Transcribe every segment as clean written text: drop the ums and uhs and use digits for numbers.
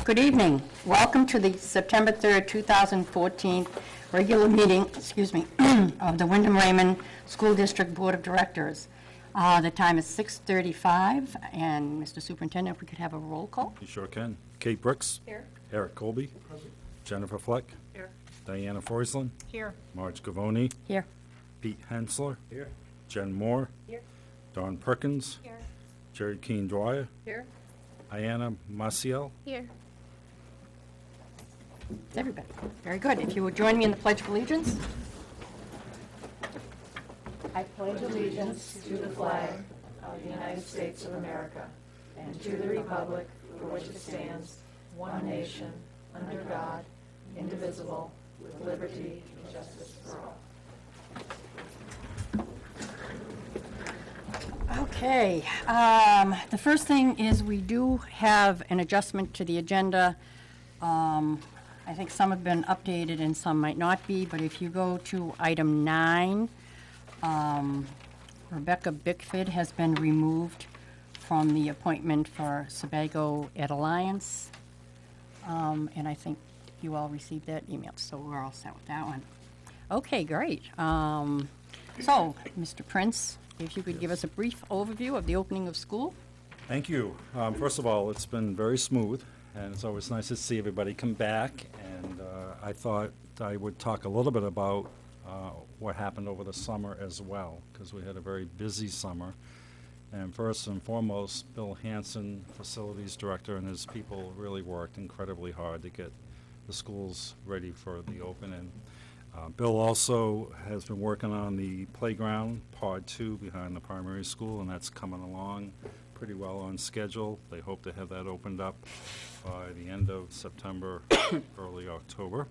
Good evening. Welcome to the September 3rd, 2014 regular meeting, of the Wyndham Raymond School District Board of Directors. The time is 6:35, and Mr. Superintendent, if we could have a roll call. You sure can. Kate Brooks. Here. Eric Colby. Present. Jennifer Fleck. Here. Diana Forslund. Here. Marge Gavoni. Here. Pete Hensler. Here. Jen Moore. Here. Don Perkins. Here. Jerry Keene Dwyer. Here. Ayanna Maciel. Here. Everybody. Very good. If you would join me in the Pledge of Allegiance. I pledge Allegiance to the flag of the United States of America and to the republic for which it stands, one nation, under God, indivisible, with liberty and justice for all. Okay. The first thing is we do have an adjustment to the agenda. I think some have been updated and some might not be, but if you go to item 9, Rebecca Bickford has been removed from the appointment for Sebago Ed Alliance. And I think you all received that email, so we're all set with that one. Okay, great. So, Mr. Prince, if you could give us a brief overview of the opening of school. Thank you. First of all, it's been very smooth, and it's always nice to see everybody come back. And I thought I would talk a little bit about what happened over the summer as well, because we had a very busy summer. And first and foremost, Bill Hansen, Facilities Director, and his people really worked incredibly hard to get the schools ready for the opening. Bill also has been working on the playground, Pod 2, behind the primary school, and that's coming along pretty well on schedule. They hope to have that opened up by the end of September, early October.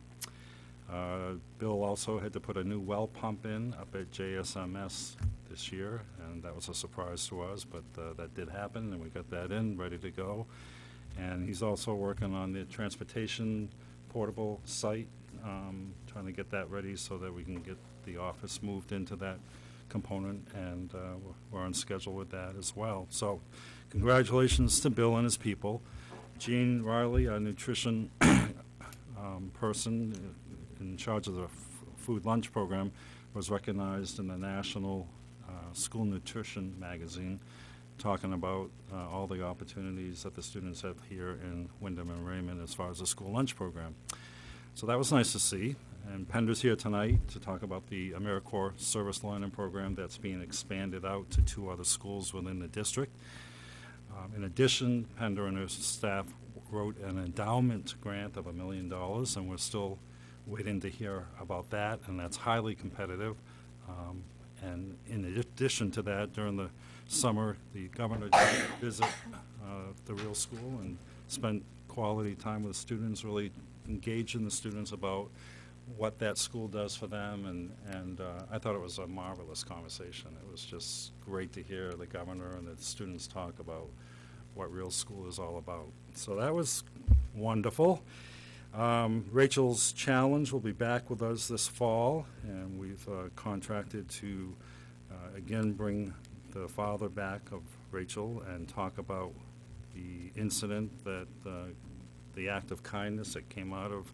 Bill also had to put a new well pump in up at JSMS this year, and that was a surprise to us, but that did happen, and we got that in, ready to go. And he's also working on the transportation portable site, trying to get that ready so that we can get the office moved into that component, and we're on schedule with that as well. So congratulations to Bill and his people. Jean Riley, our nutrition person in charge of the food lunch program, was recognized in the National School Nutrition magazine, talking about all the opportunities that the students have here in Wyndham and Raymond as far as the school lunch program. So that was nice to see. And Pender's here tonight to talk about the AmeriCorps Service Learning Program that's being expanded out to 2 other schools within the district. In addition, Pender and her staff wrote an endowment grant of $1 million, and we're still waiting to hear about that, and that's highly competitive. And in addition to that, during the summer, the governor did visit the real school and spent quality time with students, really engaging the students about what that school does for them, and I thought it was a marvelous conversation. It was just great to hear the governor and the students talk about what real school is all about. So that was wonderful. Rachel's Challenge will be back with us this fall, and we've contracted to again bring the father back of Rachel and talk about the incident that the act of kindness that came out of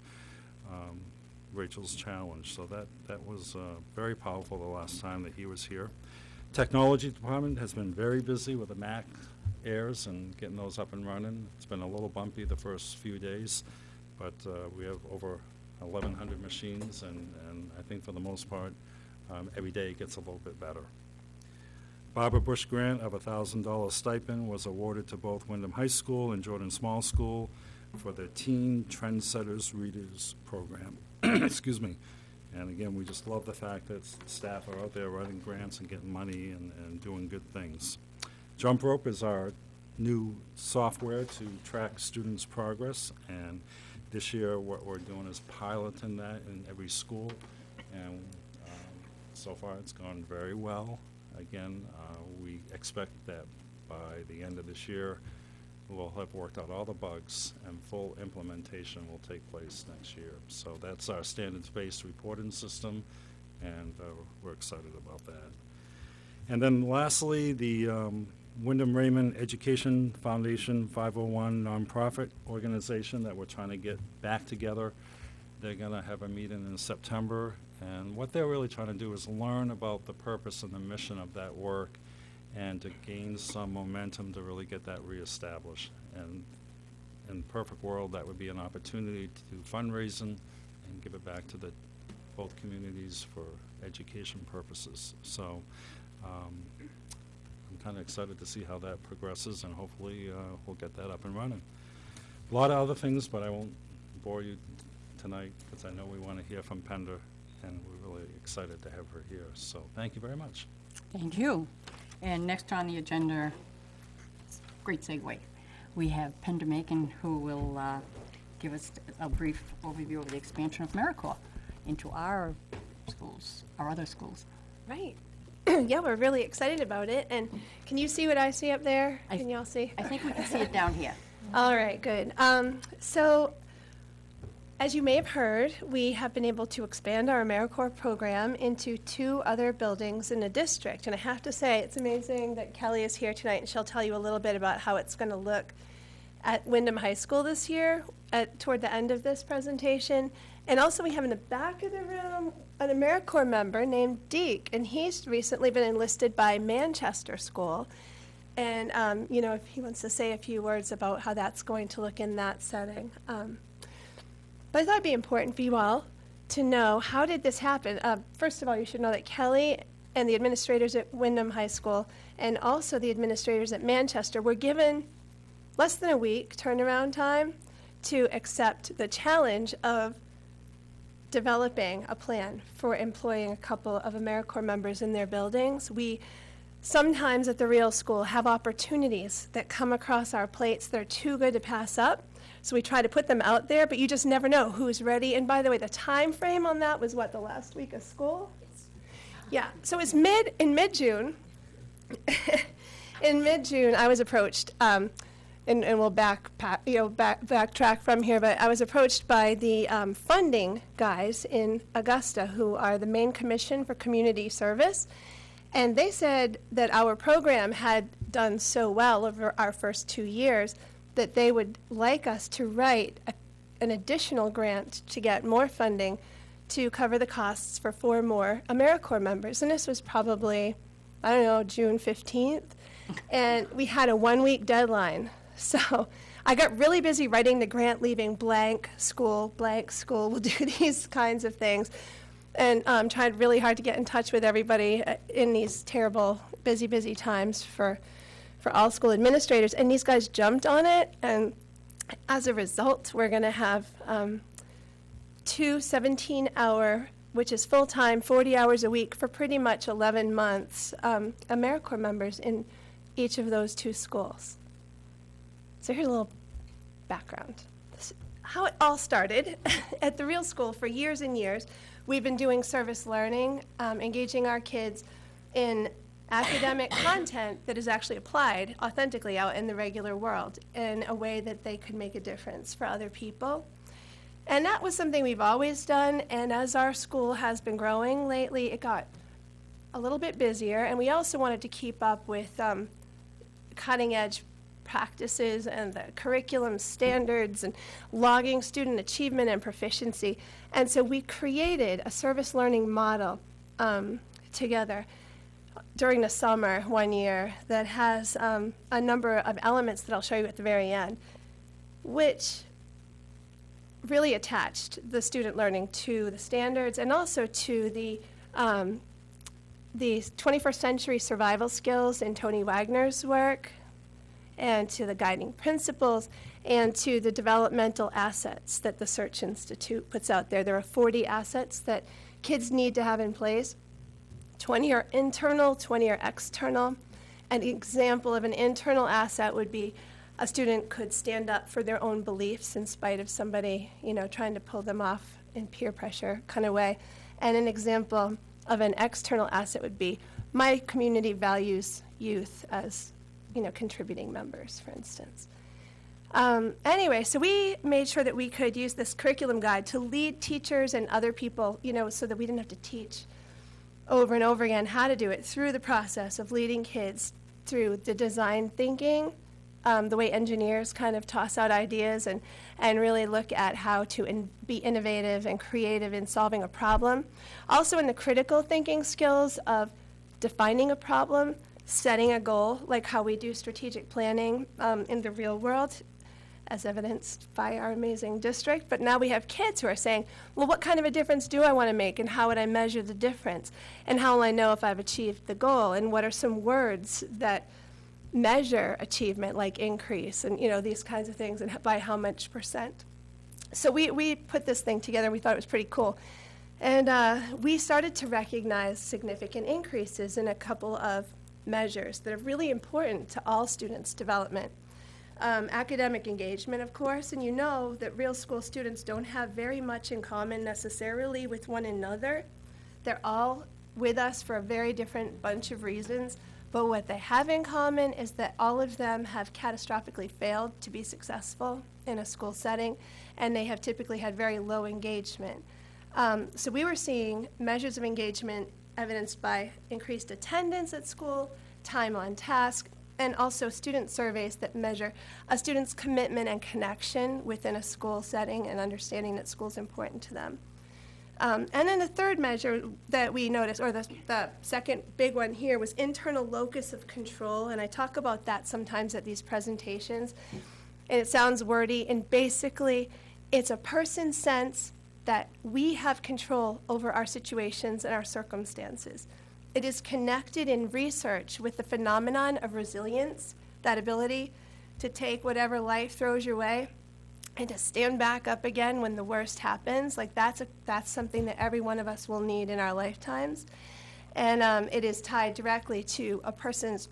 Rachel's Challenge. So that was very powerful the last time that he was here. Technology department has been very busy with the Mac Airs and getting those up and running. It's been a little bumpy the first few days, but we have over 1,100 machines, and I think for the most part, every day it gets a little bit better. Barbara Bush grant of $1,000 stipend was awarded to both Wyndham High School and Jordan Small School for the Teen Trendsetters Readers Program. Excuse me. And again, we just love the fact that staff are out there writing grants and getting money and doing good things. Jump Rope is our new software to track students' progress, and this year what we're doing is piloting that in every school, and so far it's gone very well. Again, we expect that by the end of this year we'll have worked out all the bugs and full implementation will take place next year. So that's our standards-based reporting system, and we're excited about that. And then lastly, the Wyndham Raymond Education Foundation 501 nonprofit organization that we're trying to get back together. They're going to have a meeting in September, and what they're really trying to do is learn about the purpose and the mission of that work and to gain some momentum to really get that reestablished. And in the perfect world, that would be an opportunity to do fundraising and give it back to the both communities for education purposes. So I'm kind of excited to see how that progresses, and hopefully we'll get that up and running. A lot of other things, but I won't bore you tonight because I know we want to hear from Pender, and we're really excited to have her here. So thank you very much. Thank you. And next on the agenda, great segue, we have Pender Macon, who will give us a brief overview of the expansion of AmeriCorps into our schools, our other schools. Right. Yeah, we're really excited about it. And can you see what I see up there? Can y'all see? I think we can see it down here. All right, good. So, as you may have heard, we have been able to expand our AmeriCorps program into 2 other buildings in the district. And I have to say, it's amazing that Kelly is here tonight, and she'll tell you a little bit about how it's going to look at Wyndham High School this year, toward the end of this presentation. And also we have in the back of the room an AmeriCorps member named Deke, and he's recently been enlisted by Manchester School. And, you know, if he wants to say a few words about how that's going to look in that setting. But I thought it'd be important for you all to know, how did this happen? First of all, you should know that Kelly and the administrators at Wyndham High School and also the administrators at Manchester were given less than a week turnaround time to accept the challenge of developing a plan for employing a couple of AmeriCorps members in their buildings. We sometimes at the real school have opportunities that come across our plates that are too good to pass up. So we try to put them out there, but you just never know who's ready. And by the way, the time frame on that was what, the last week of school? Yeah, so it's in mid-June. In mid-June, I was approached, and we'll backtrack from here, but I was approached by the funding guys in Augusta, who are the Maine Commission for Community Service. And they said that our program had done so well over our first 2 years that they would like us to write an additional grant to get more funding to cover the costs for 4 more AmeriCorps members. And this was probably, I don't know, June 15th. And we had a 1-week deadline. So I got really busy writing the grant, leaving blank school, we'll do these kinds of things. And tried really hard to get in touch with everybody in these terrible, busy times for all school administrators. And these guys jumped on it. And as a result, we're going to have 2 17-hour, which is full-time, 40 hours a week for pretty much 11 months, AmeriCorps members in each of those 2 schools. So here's a little background. How it all started at the real school for years and years. We've been doing service learning, engaging our kids in academic content that is actually applied authentically out in the regular world in a way that they could make a difference for other people. And that was something we've always done, and as our school has been growing lately, it got a little bit busier, and we also wanted to keep up with cutting-edge practices and the curriculum standards and logging student achievement and proficiency. And so we created a service learning model together during the summer one year that has a number of elements that I'll show you at the very end, which really attached the student learning to the standards and also to the 21st century survival skills in Tony Wagner's work, and to the guiding principles, and to the developmental assets that the Search Institute puts out there. There are 40 assets that kids need to have in place. 20 are internal, 20 are external. An example of an internal asset would be a student could stand up for their own beliefs in spite of somebody, trying to pull them off in peer pressure kind of way. And an example of an external asset would be, my community values youth as contributing members, for instance. Anyway, so we made sure that we could use this curriculum guide to lead teachers and other people, so that we didn't have to teach over and over again how to do it, through the process of leading kids through the design thinking, the way engineers kind of toss out ideas and really look at how to be innovative and creative in solving a problem. Also in the critical thinking skills of defining a problem, setting a goal, like how we do strategic planning in the real world, as evidenced by our amazing district. But now we have kids who are saying, well, what kind of a difference do I want to make, and how would I measure the difference? And how will I know if I've achieved the goal? And what are some words that measure achievement, like increase, and these kinds of things, and by how much percent? So we put this thing together. We thought it was pretty cool. And we started to recognize significant increases in a couple of measures that are really important to all students' development. Academic engagement, of course, and you know that real school students don't have very much in common necessarily with one another. They're all with us for a very different bunch of reasons, but what they have in common is that all of them have catastrophically failed to be successful in a school setting, and they have typically had very low engagement. So we were seeing measures of engagement evidenced by increased attendance at school, time on task, and also student surveys that measure a student's commitment and connection within a school setting and understanding that school is important to them. And then the third measure that we noticed, or the second big one here, was internal locus of control, and I talk about that sometimes at these presentations, and it sounds wordy, and basically it's a person's sense that we have control over our situations and our circumstances. It is connected in research with the phenomenon of resilience, that ability to take whatever life throws your way and to stand back up again when the worst happens. Like that's something that every one of us will need in our lifetimes. And it is tied directly to a person's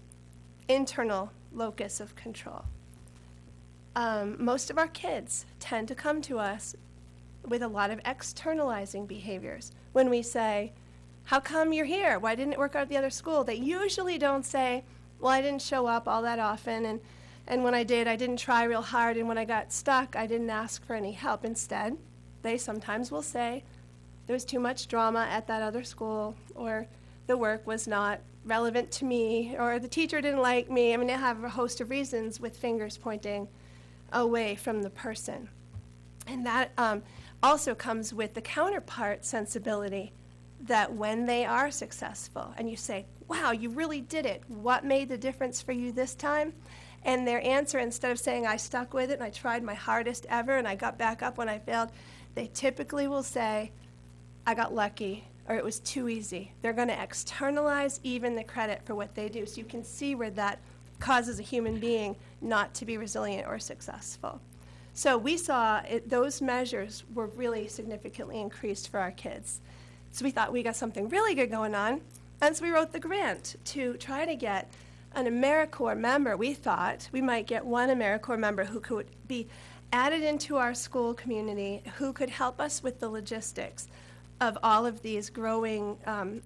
internal locus of control. Most of our kids tend to come to us with a lot of externalizing behaviors. When we say, how come you're here? Why didn't it work out at the other school? They usually don't say, well, I didn't show up all that often, and when I did, I didn't try real hard, and when I got stuck, I didn't ask for any help. Instead, they sometimes will say, there was too much drama at that other school, or the work was not relevant to me, or the teacher didn't like me. I mean, they have a host of reasons with fingers pointing away from the person. And that also comes with the counterpart sensibility, that when they are successful and you say, wow, you really did it, what made the difference for you this time? And their answer, instead of saying I stuck with it and I tried my hardest ever and I got back up when I failed, they typically will say, I got lucky, or it was too easy. They're going to externalize even the credit for what they do. So you can see where that causes a human being not to be resilient or successful. So we saw those measures were really significantly increased for our kids. So we thought we got something really good going on, and so we wrote the grant to try to get an AmeriCorps member. We thought we might get one AmeriCorps member who could be added into our school community, who could help us with the logistics of all of these growing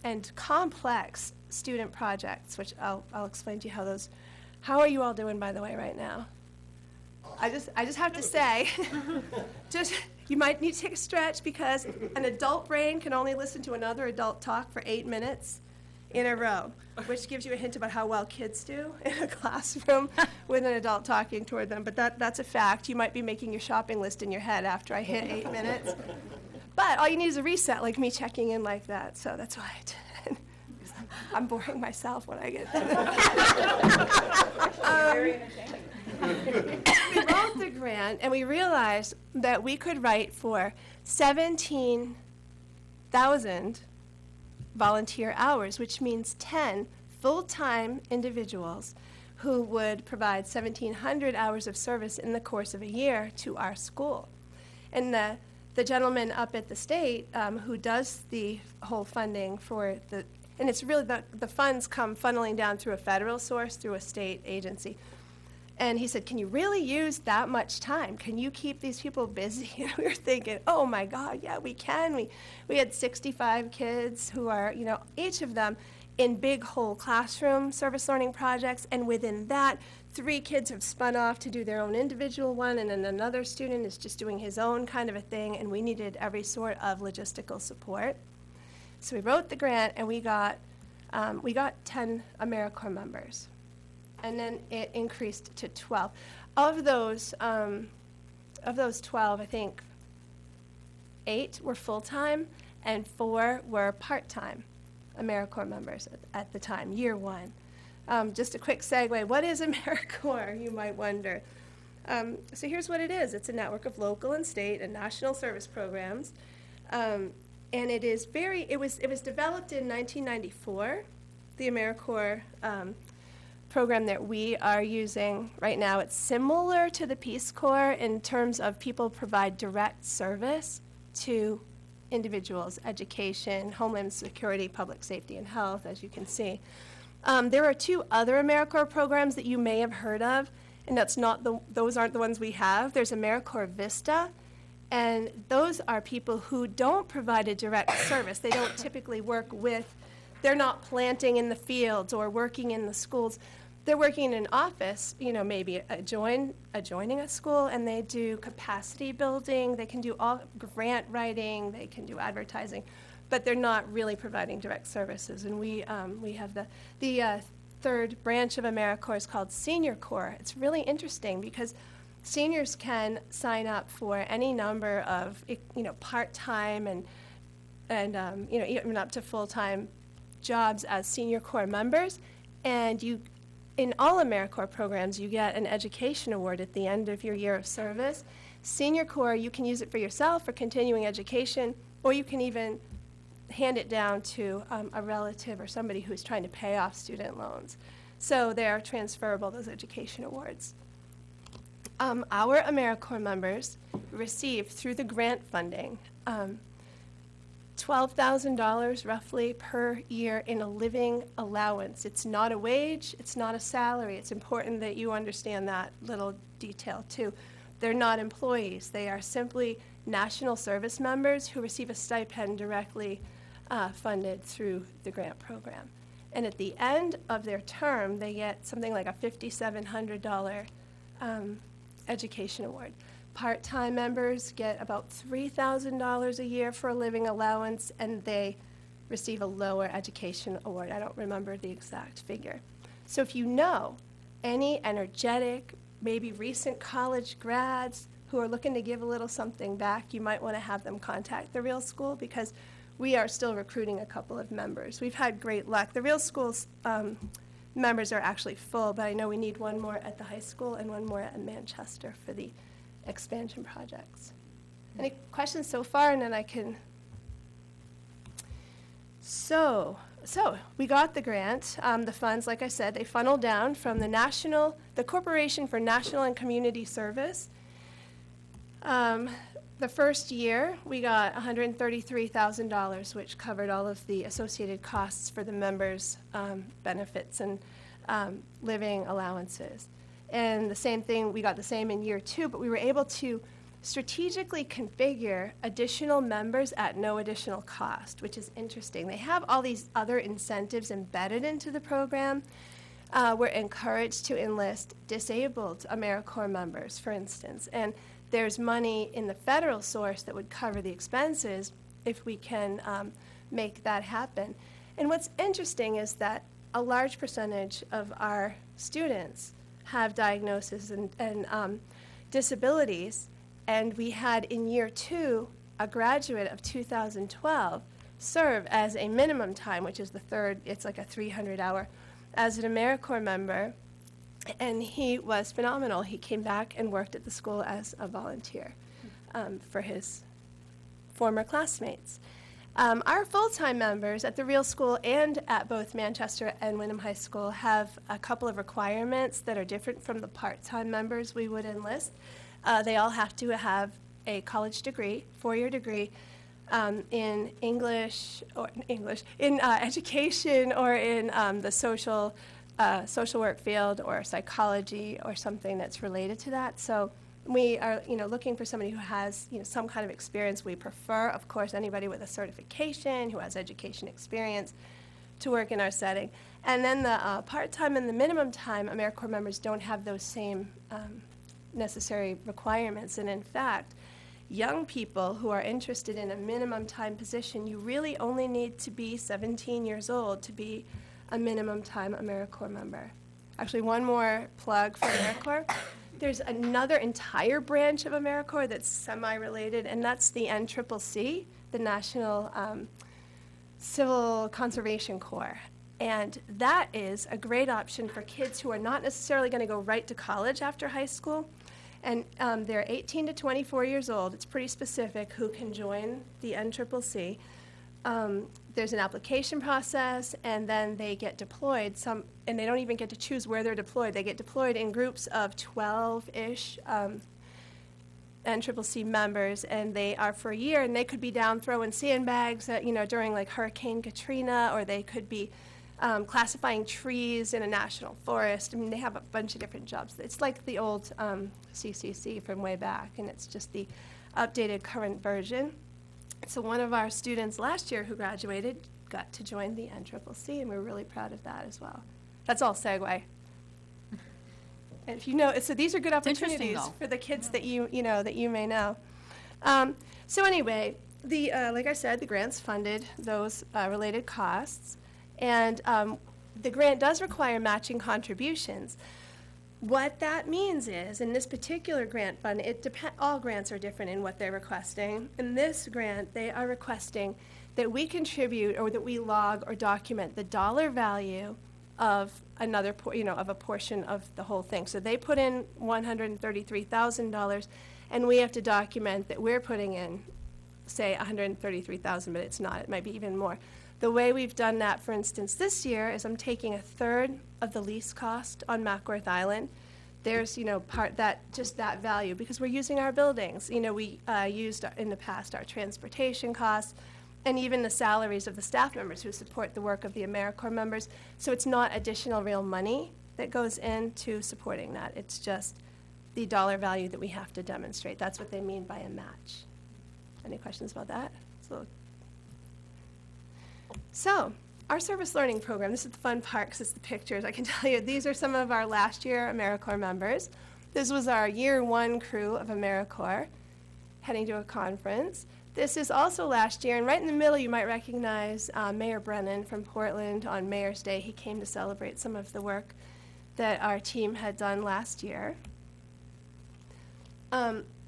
and complex student projects, which I'll explain to you how those. How are you all doing, by the way, right now? I just have to say, you might need to take a stretch, because an adult brain can only listen to another adult talk for 8 minutes in a row, which gives you a hint about how well kids do in a classroom with an adult talking toward them. But that's a fact. You might be making your shopping list in your head after I hit 8 minutes. But all you need is a reset, like me checking in like that. So that's why I did. I'm boring myself when I get to that. Very entertaining. We wrote the grant, and we realized that we could write for 17,000 volunteer hours, which means 10 full-time individuals who would provide 1,700 hours of service in the course of a year to our school. And the gentleman up at the state who does the whole funding for and it's really the funds come funneling down through a federal source, through a state agency. And he said, can you really use that much time? Can you keep these people busy? And we were thinking, oh my God, yeah, we can. We had 65 kids who are, each of them in big whole classroom service learning projects. And within that, 3 kids have spun off to do their own individual one, and then another student is just doing his own kind of a thing. And we needed every sort of logistical support. So we wrote the grant, and we got 10 AmeriCorps members. and then it increased to 12. Of those 12, I think 8 were full-time and 4 were part-time AmeriCorps members at the time, year one. Just a quick segue, what is AmeriCorps, you might wonder? So here's what it is. It's a network of local and state and national service programs. And it is it was developed in 1994, the AmeriCorps program that we are using right now. It's similar to the Peace Corps in terms of people provide direct service to individuals, education, homeland security, public safety, and health, as you can see. There are 2 other AmeriCorps programs that you may have heard of, and those aren't the ones we have. There's AmeriCorps Vista, and those are people who don't provide a direct service. They don't typically work with, they're not planting in the fields or working in the schools. They're working in an office, maybe adjoining a school, and they do capacity building. They can do all grant writing. They can do advertising, but they're not really providing direct services. And we have the third branch of AmeriCorps is called Senior Corps. It's really interesting because seniors can sign up for any number of part-time and even up to full-time jobs as Senior Corps members, and in all AmeriCorps programs, you get an education award at the end of your year of service. Senior Corps, you can use it for yourself for continuing education, or you can even hand it down to a relative or somebody who's trying to pay off student loans. So they are transferable, those education awards. Our AmeriCorps members receive, through the grant funding, $12,000 roughly per year in a living allowance. It's not a wage, it's not a salary. It's important that you understand that little detail too. They're not employees. They are simply national service members who receive a stipend directly funded through the grant program. And at the end of their term, they get something like a $5,700 education award. Part-time members get about $3,000 a year for a living allowance, and they receive a lower education award. I don't remember the exact figure. So if you know any energetic, maybe recent college grads who are looking to give a little something back, you might want to have them contact the Real School, because we are still recruiting a couple of members. We've had great luck. The Real School's members are actually full, but I know we need one more at the high school and one more at Manchester for the expansion projects. Any questions so far? And then I can. So we got the grant. The funds, like I said, they funneled down from the Corporation for National and Community Service. The first year, we got $133,000, which covered all of the associated costs for the members' benefits and living allowances. And the same thing, we got the same in year 2, but we were able to strategically configure additional members at no additional cost, which is interesting. They have all these other incentives embedded into the program. We're encouraged to enlist disabled AmeriCorps members, for instance, and there's money in the federal source that would cover the expenses if we can make that happen. And what's interesting is that a large percentage of our students have diagnoses and disabilities, and we had in year 2 a graduate of 2012 serve as a minimum time, which is the third, it's like a 300-hour, as an AmeriCorps member, and he was phenomenal. He came back and worked at the school as a volunteer for his former classmates. Our full-time members at the Real School and at both Manchester and Wyndham High School have a couple of requirements that are different from the part-time members we would enlist. They all have to have a college degree, 4-year degree, in English, in education or in the social work field or psychology or something that's related to that. So we are, looking for somebody who has, some kind of experience. We prefer, of course, anybody with a certification who has education experience to work in our setting. And then the part-time and the minimum time, AmeriCorps members don't have those same necessary requirements. And in fact, young people who are interested in a minimum time position, you really only need to be 17 years old to be a minimum time AmeriCorps member. Actually, one more plug for AmeriCorps. There's another entire branch of AmeriCorps that's semi-related, and that's the NCCC, the National Civil Conservation Corps. And that is a great option for kids who are not necessarily going to go right to college after high school. And they're 18 to 24 years old. It's pretty specific who can join the NCCC. There's an application process, and then they get deployed. And they don't even get to choose where they're deployed. They get deployed in groups of 12-ish NCCC members, and they are for a year. And they could be down throwing sandbags, during like Hurricane Katrina, or they could be classifying trees in a national forest. I mean, they have a bunch of different jobs. It's like the old CCC from way back, and it's just the updated current version. So one of our students last year who graduated got to join the NCCC, and we're really proud of that as well. That's all segue. And if you know, so these are good opportunities for the kids that you may know. So anyway, like I said, the grants funded those related costs. And the grant does require matching contributions. What that means is, in this particular grant fund, all grants are different in what they're requesting. In this grant, they are requesting that we contribute or that we log or document the dollar value of of a portion of the whole thing. So they put in $133,000, and we have to document that we're putting in, say, $133,000, but it's not. It might be even more. The way we've done that, for instance, this year is I'm taking a third of the lease cost on Mackworth Island. There's, just that value, because we're using our buildings. We used in the past our transportation costs and even the salaries of the staff members who support the work of the AmeriCorps members. So it's not additional real money that goes into supporting that. It's just the dollar value that we have to demonstrate. That's what they mean by a match. Any questions about that? So, our service learning program, this is the fun part because it's the pictures. I can tell you, these are some of our last year AmeriCorps members. This was our year one crew of AmeriCorps heading to a conference. This is also last year, and right in the middle you might recognize Mayor Brennan from Portland on Mayor's Day. He came to celebrate some of the work that our team had done last year.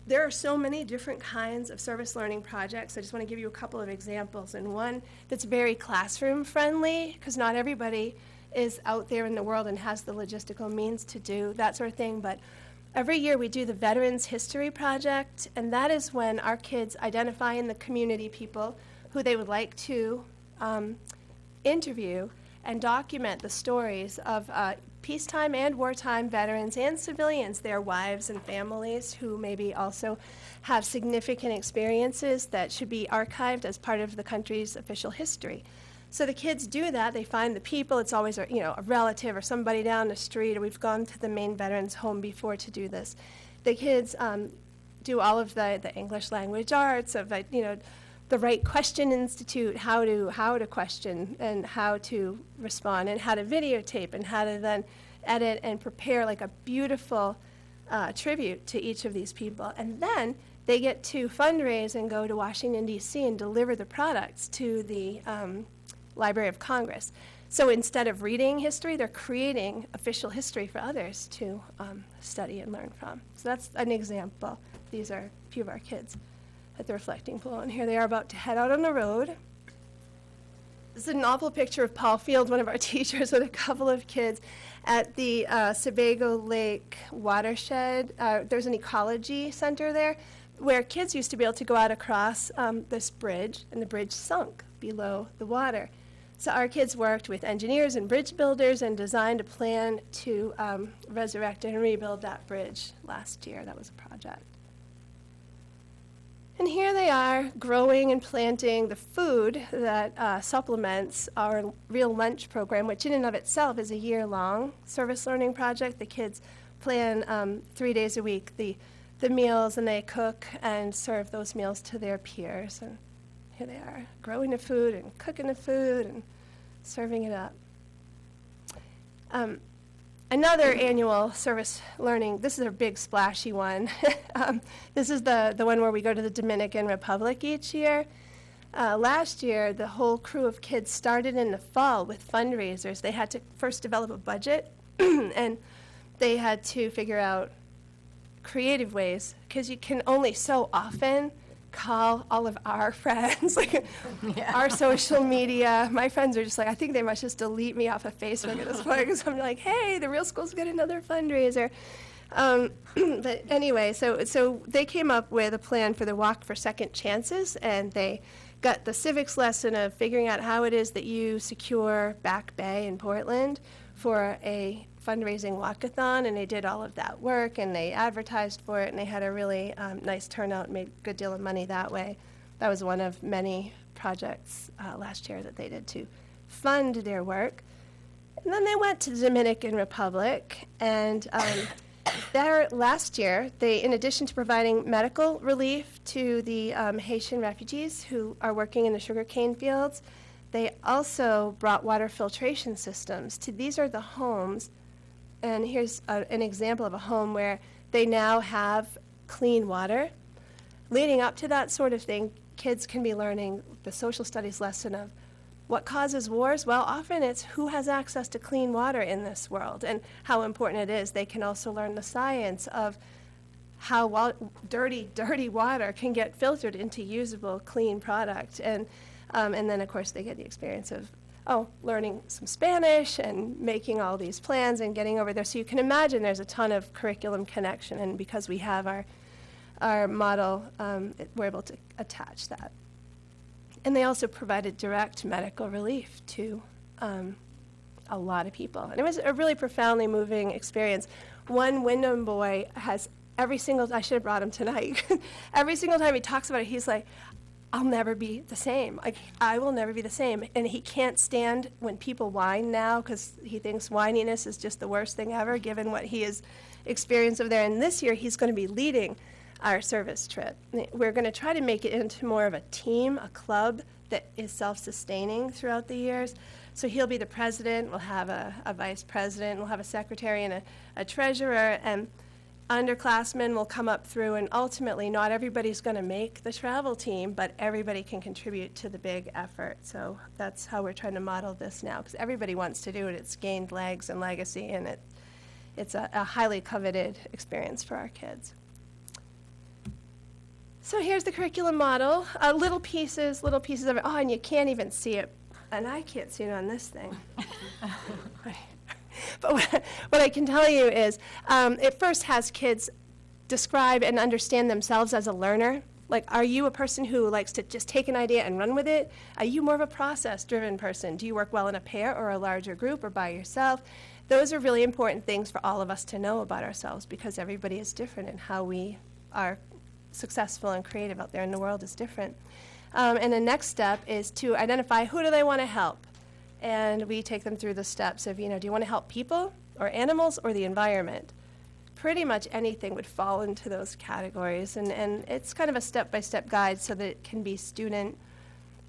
There are so many different kinds of service learning projects. I just want to give you a couple of examples, and one that's very classroom friendly, because not everybody is out there in the world and has the logistical means to do that sort of thing. But every year we do the Veterans History Project, and that is when our kids identify in the community people who they would like to interview and document the stories of peacetime and wartime veterans and civilians, their wives and families who maybe also have significant experiences that should be archived as part of the country's official history. So the kids do that. They find the people. It's always a relative or somebody down the street, or we've gone to the main veterans home before to do this. The kids do all of the English language arts of the Right Question Institute, how to question and how to respond and how to videotape and how to then edit and prepare like a beautiful tribute to each of these people. And then they get to fundraise and go to Washington, D.C. and deliver the products to the Library of Congress. So instead of reading history, they're creating official history for others to study and learn from. So that's an example. These are a few of our kids at the reflecting pool, and here they are about to head out on the road. This is an awful picture of Paul Field, one of our teachers, with a couple of kids at the Sebago Lake watershed. There's an ecology center there where kids used to be able to go out across this bridge, and the bridge sunk below the water. So our kids worked with engineers and bridge builders and designed a plan to resurrect and rebuild that bridge last year. That was a project. And here they are growing and planting the food that supplements our Real Lunch program, which in and of itself is a year-long service learning project. The kids plan 3 days a week the meals, and they cook and serve those meals to their peers. And here they are growing the food and cooking the food and serving it up. Another annual service learning, this is a big splashy one. This is the one where we go to the Dominican Republic each year. Last year, the whole crew of kids started in the fall with fundraisers. They had to first develop a budget And they had to figure out creative ways, because you can only so often call all of our friends, like our social media. My friends are just like, I think they must just delete me off of Facebook at this point, because I'm like, hey, the real school's got another fundraiser. But anyway, so they came up with a plan for the Walk for Second Chances, and they got the civics lesson of figuring out how it is that you secure Back Bay in Portland for a fundraising walkathon, and they did all of that work, and they advertised for it, and they had a really nice turnout and made a good deal of money that way. That was one of many projects last year that they did to fund their work. And then they went to the Dominican Republic, and there last year, they, in addition to providing medical relief to the Haitian refugees who are working in the sugarcane fields, they also brought water filtration systems to, these are the homes. And here's an example of a home where they now have clean water. Leading up to that sort of thing, kids can be learning the social studies lesson of what causes wars. Well, often it's who has access to clean water in this world and how important it is. They can also learn the science of how dirty water can get filtered into usable, clean product. And then, of course, they get the experience of learning some Spanish and making all these plans and getting over there. So you can imagine there's a ton of curriculum connection, and because we have our model, we're able to attach that. And they also provided direct medical relief to a lot of people. And it was a really profoundly moving experience. One Wyndham boy has I should have brought him tonight. Every single time he talks about it, he's like, I'll never be the same. Like, I will never be the same. And he can't stand when people whine now, because he thinks whininess is just the worst thing ever, given what he has experienced over there. And this year, he's going to be leading our service trip. We're going to try to make it into more of a team, a club that is self-sustaining throughout the years. So he'll be the president. We'll have a vice president. We'll have a secretary and a treasurer. And underclassmen will come up through, and ultimately not everybody's going to make the travel team, but everybody can contribute to the big effort. So that's how we're trying to model this now, because everybody wants to do it. It's gained legs and legacy, and it's a highly coveted experience for our kids. So here's the curriculum model, little pieces of it. Oh, and you can't even see it, and I can't see it on this thing. But what I can tell you is it first has kids describe and understand themselves as a learner. Like, are you a person who likes to just take an idea and run with it? Are you more of a process-driven person? Do you work well in a pair or a larger group or by yourself? Those are really important things for all of us to know about ourselves, because everybody is different, and how we are successful and creative out there in the world is different. And the next step is to identify who do they want to help. And we take them through the steps of, do you want to help people or animals or the environment? Pretty much anything would fall into those categories. And it's kind of a step-by-step guide so that it can be student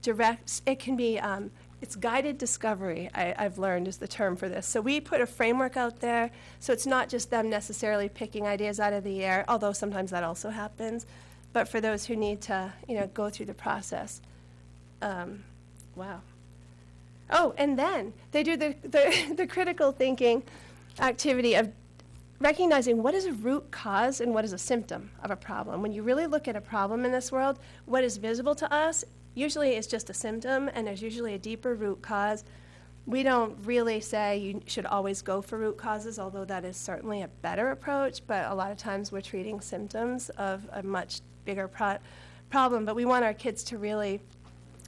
direct. It can be, it's guided discovery, I've learned is the term for this. So we put a framework out there, so it's not just them necessarily picking ideas out of the air, although sometimes that also happens. But for those who need to, go through the process. Wow. Oh, and then they do the critical thinking activity of recognizing what is a root cause and what is a symptom of a problem. When you really look at a problem in this world, what is visible to us usually is just a symptom, and there's usually a deeper root cause. We don't really say you should always go for root causes, although that is certainly a better approach, but a lot of times we're treating symptoms of a much bigger problem. But we want our kids to really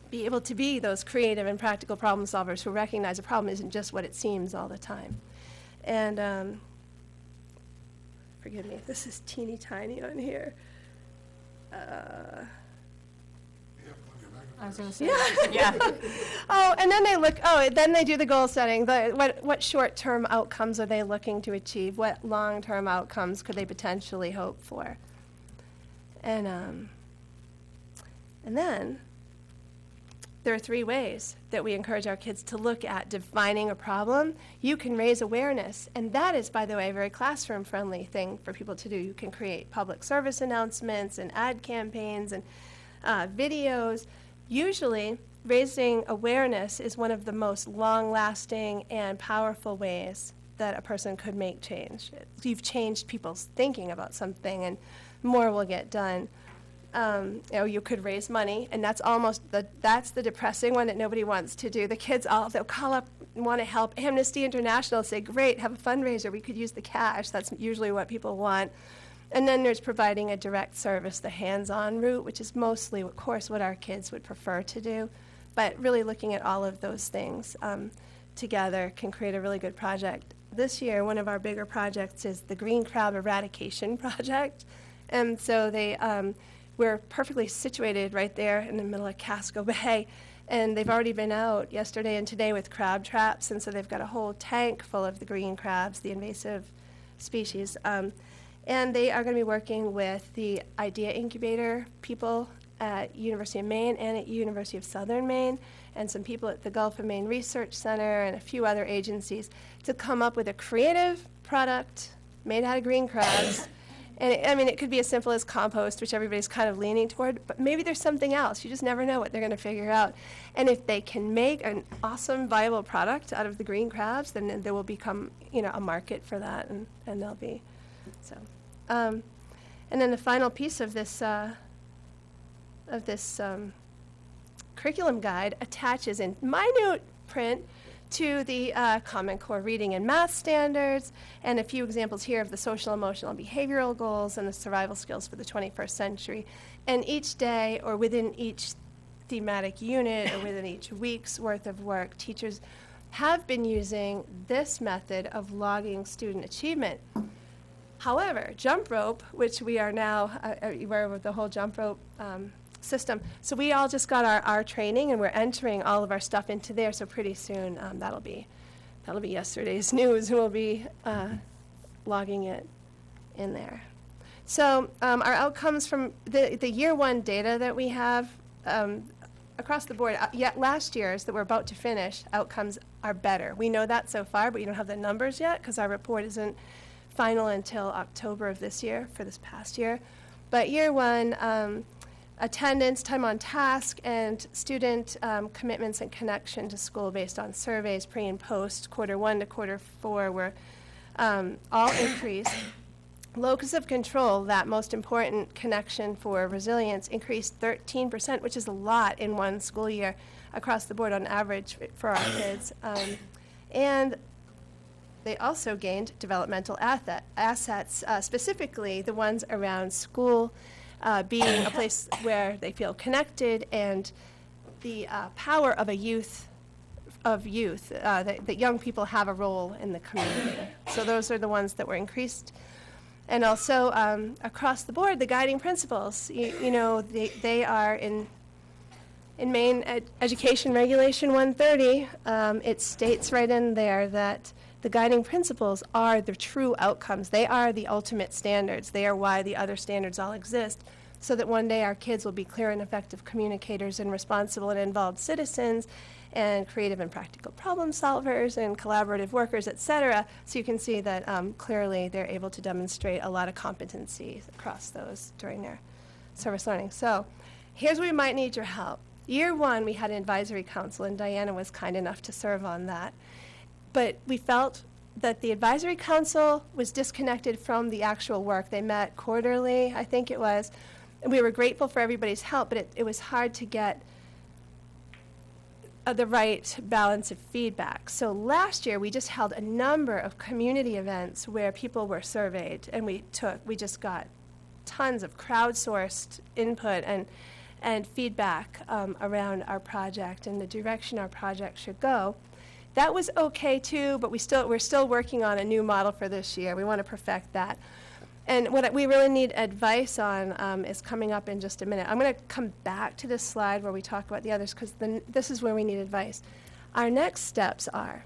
be able to be those creative and practical problem solvers who recognize a problem isn't just what it seems all the time. And forgive me, this is teeny tiny on here. I was going to say, Yeah. And then they do the goal setting. What short-term outcomes are they looking to achieve? What long-term outcomes could they potentially hope for? And then there are 3 ways that we encourage our kids to look at defining a problem. You can raise awareness, and that is, by the way, a very classroom-friendly thing for people to do. You can create public service announcements and ad campaigns and videos. Usually, raising awareness is one of the most long-lasting and powerful ways that a person could make change. You've changed people's thinking about something, and more will get done. You could raise money, and that's that's the depressing one that nobody wants to do. The kids they'll call up and want to help. Amnesty International say, great, have a fundraiser, we could use the cash. That's usually what people want. And then there's providing a direct service, the hands-on route, which is mostly, of course, what our kids would prefer to do. But really looking at all of those things together can create a really good project. This year, one of our bigger projects is the Green Crab Eradication Project. And so we're perfectly situated right there in the middle of Casco Bay. And they've already been out yesterday and today with crab traps. And so they've got a whole tank full of the green crabs, the invasive species. And they are going to be working with the Idea Incubator people at University of Maine and at University of Southern Maine, and some people at the Gulf of Maine Research Center and a few other agencies to come up with a creative product made out of green crabs. And it could be as simple as compost, which everybody's kind of leaning toward, but maybe there's something else. You just never know what they're going to figure out. And if they can make an awesome, viable product out of the green crabs, then there will become, a market for that, and they'll be so. And then the final piece of this curriculum guide attaches in minute print to the Common Core reading and math standards, and a few examples here of the social, emotional, and behavioral goals and the survival skills for the 21st century. And each day, or within each thematic unit, or within each week's worth of work, teachers have been using this method of logging student achievement. However, jump rope, which we are now aware of the whole jump rope system, so we all just got our training, and we're entering all of our stuff into there. So pretty soon, that'll be yesterday's news. We'll be logging it in there. So our outcomes from the year one data that we have across the board, last year's that we're about to finish, outcomes are better. We know that so far, but we don't have the numbers yet because our report isn't final until October of this year for this past year. But year one, attendance, time on task, and student commitments and connection to school based on surveys pre and post quarter one to quarter four were all increased. Locus of control, that most important connection for resilience, increased 13%, which is a lot in one school year across the board on average for our kids. And they also gained developmental assets, specifically the ones around school being a place where they feel connected, and the power of youth, that young people have a role in the community. So those are the ones that were increased. And also across the board, the guiding principles, they are in Maine Education Regulation 130, it states right in there that the guiding principles are the true outcomes. They are the ultimate standards. They are why the other standards all exist, so that one day our kids will be clear and effective communicators and responsible and involved citizens and creative and practical problem solvers and collaborative workers, et cetera. So you can see that clearly they're able to demonstrate a lot of competencies across those during their service learning. So here's where we might need your help. Year one, we had an advisory council, and Diana was kind enough to serve on that. But we felt that the advisory council was disconnected from the actual work. They met quarterly, I think it was. And we were grateful for everybody's help, but it was hard to get the right balance of feedback. So last year, we just held a number of community events where people were surveyed, and we just got tons of crowdsourced input and feedback around our project and the direction our project should go. That was okay too, but we're still working on a new model for this year. We want to perfect that. And what we really need advice on is coming up in just a minute. I'm going to come back to this slide where we talk about the others, because this is where we need advice. Our next steps are,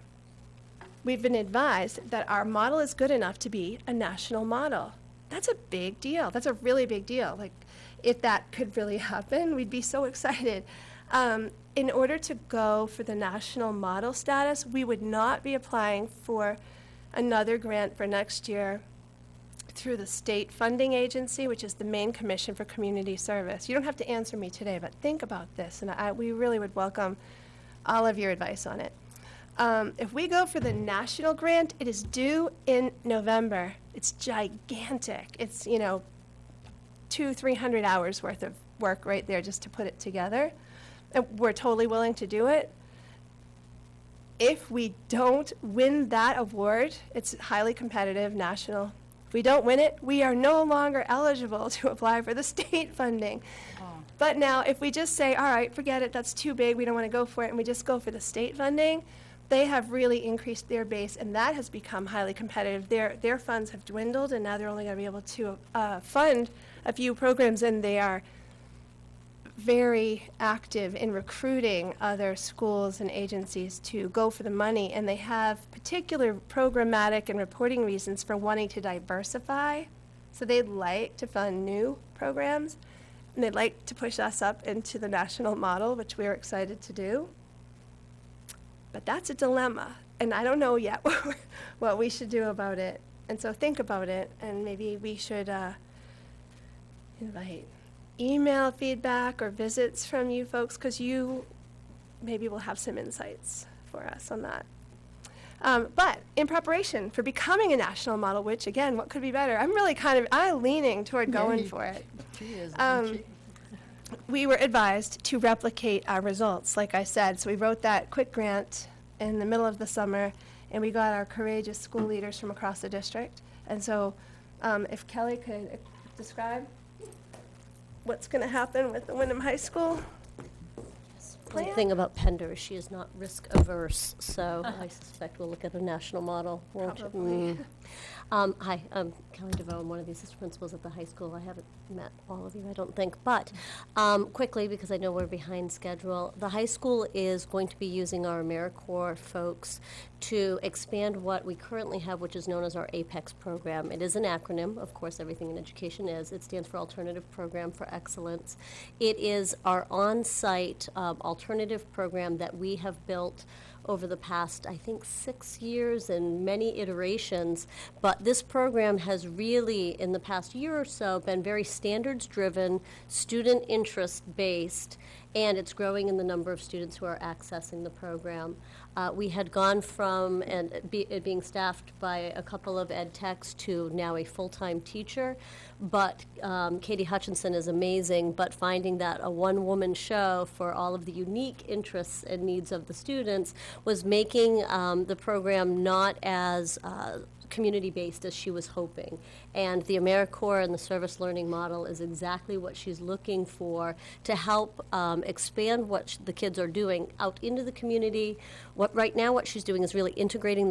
we've been advised that our model is good enough to be a national model. That's a big deal. That's a really big deal. Like, if that could really happen, we'd be so excited. In order to go for the national model status, we would not be applying for another grant for next year through the state funding agency, which is the Maine Commission for Community Service. You don't have to answer me today, but think about this, and we really would welcome all of your advice on it. If we go for the national grant, it is due in November. It's gigantic. It's, 200-300 hours worth of work right there just to put it together. And we're totally willing to do it. If we don't win that award, it's highly competitive, national. If we don't win it, we are no longer eligible to apply for the state funding. But now, if we just say, all right, forget it, that's too big, we don't want to go for it, and we just go for the state funding, they have really increased their base, and that has become highly competitive. Their funds have dwindled, and now they're only going to be able to fund a few programs, and they are very active in recruiting other schools and agencies to go for the money, and they have particular programmatic and reporting reasons for wanting to diversify. So they'd like to fund new programs, and they'd like to push us up into the national model, which we're excited to do. But that's a dilemma, and I don't know yet what we should do about it. And so think about it, and maybe we should invite email feedback or visits from you folks, because you maybe will have some insights for us on that. But in preparation for becoming a national model, which again, what could be better? I'm leaning toward going for it. We were advised to replicate our results, like I said. So we wrote that quick grant in the middle of the summer, and we got our courageous school leaders from across the district. And so if Kelly could describe what's going to happen with the Wyndham High School One plan? thing about Pender is she is not risk averse, so I suspect we'll look at a national model, won't you? Probably. Hi, I'm Kelly DeVoe. I'm one of the assistant principals at the high school. I haven't met all of you, I don't think. But quickly, because I know we're behind schedule, the high school is going to be using our AmeriCorps folks to expand what we currently have, which is known as our APEX program. It is an acronym. Of course, everything in education is. It stands for Alternative Program for Excellence. It is our on-site alternative program that we have built over the past, I think, 6 years and many iterations. But this program has really, in the past year or so, been very standards-driven, student interest-based, and it's growing in the number of students who are accessing the program. We had gone from it being staffed by a couple of ed techs to now a full-time teacher, but Katie Hutchinson is amazing, but finding that a one-woman show for all of the unique interests and needs of the students was making the program not as community-based as she was hoping. And the AmeriCorps and the service learning model is exactly what she's looking for to help expand what the kids are doing out into the community. Right now what she's doing is really integrating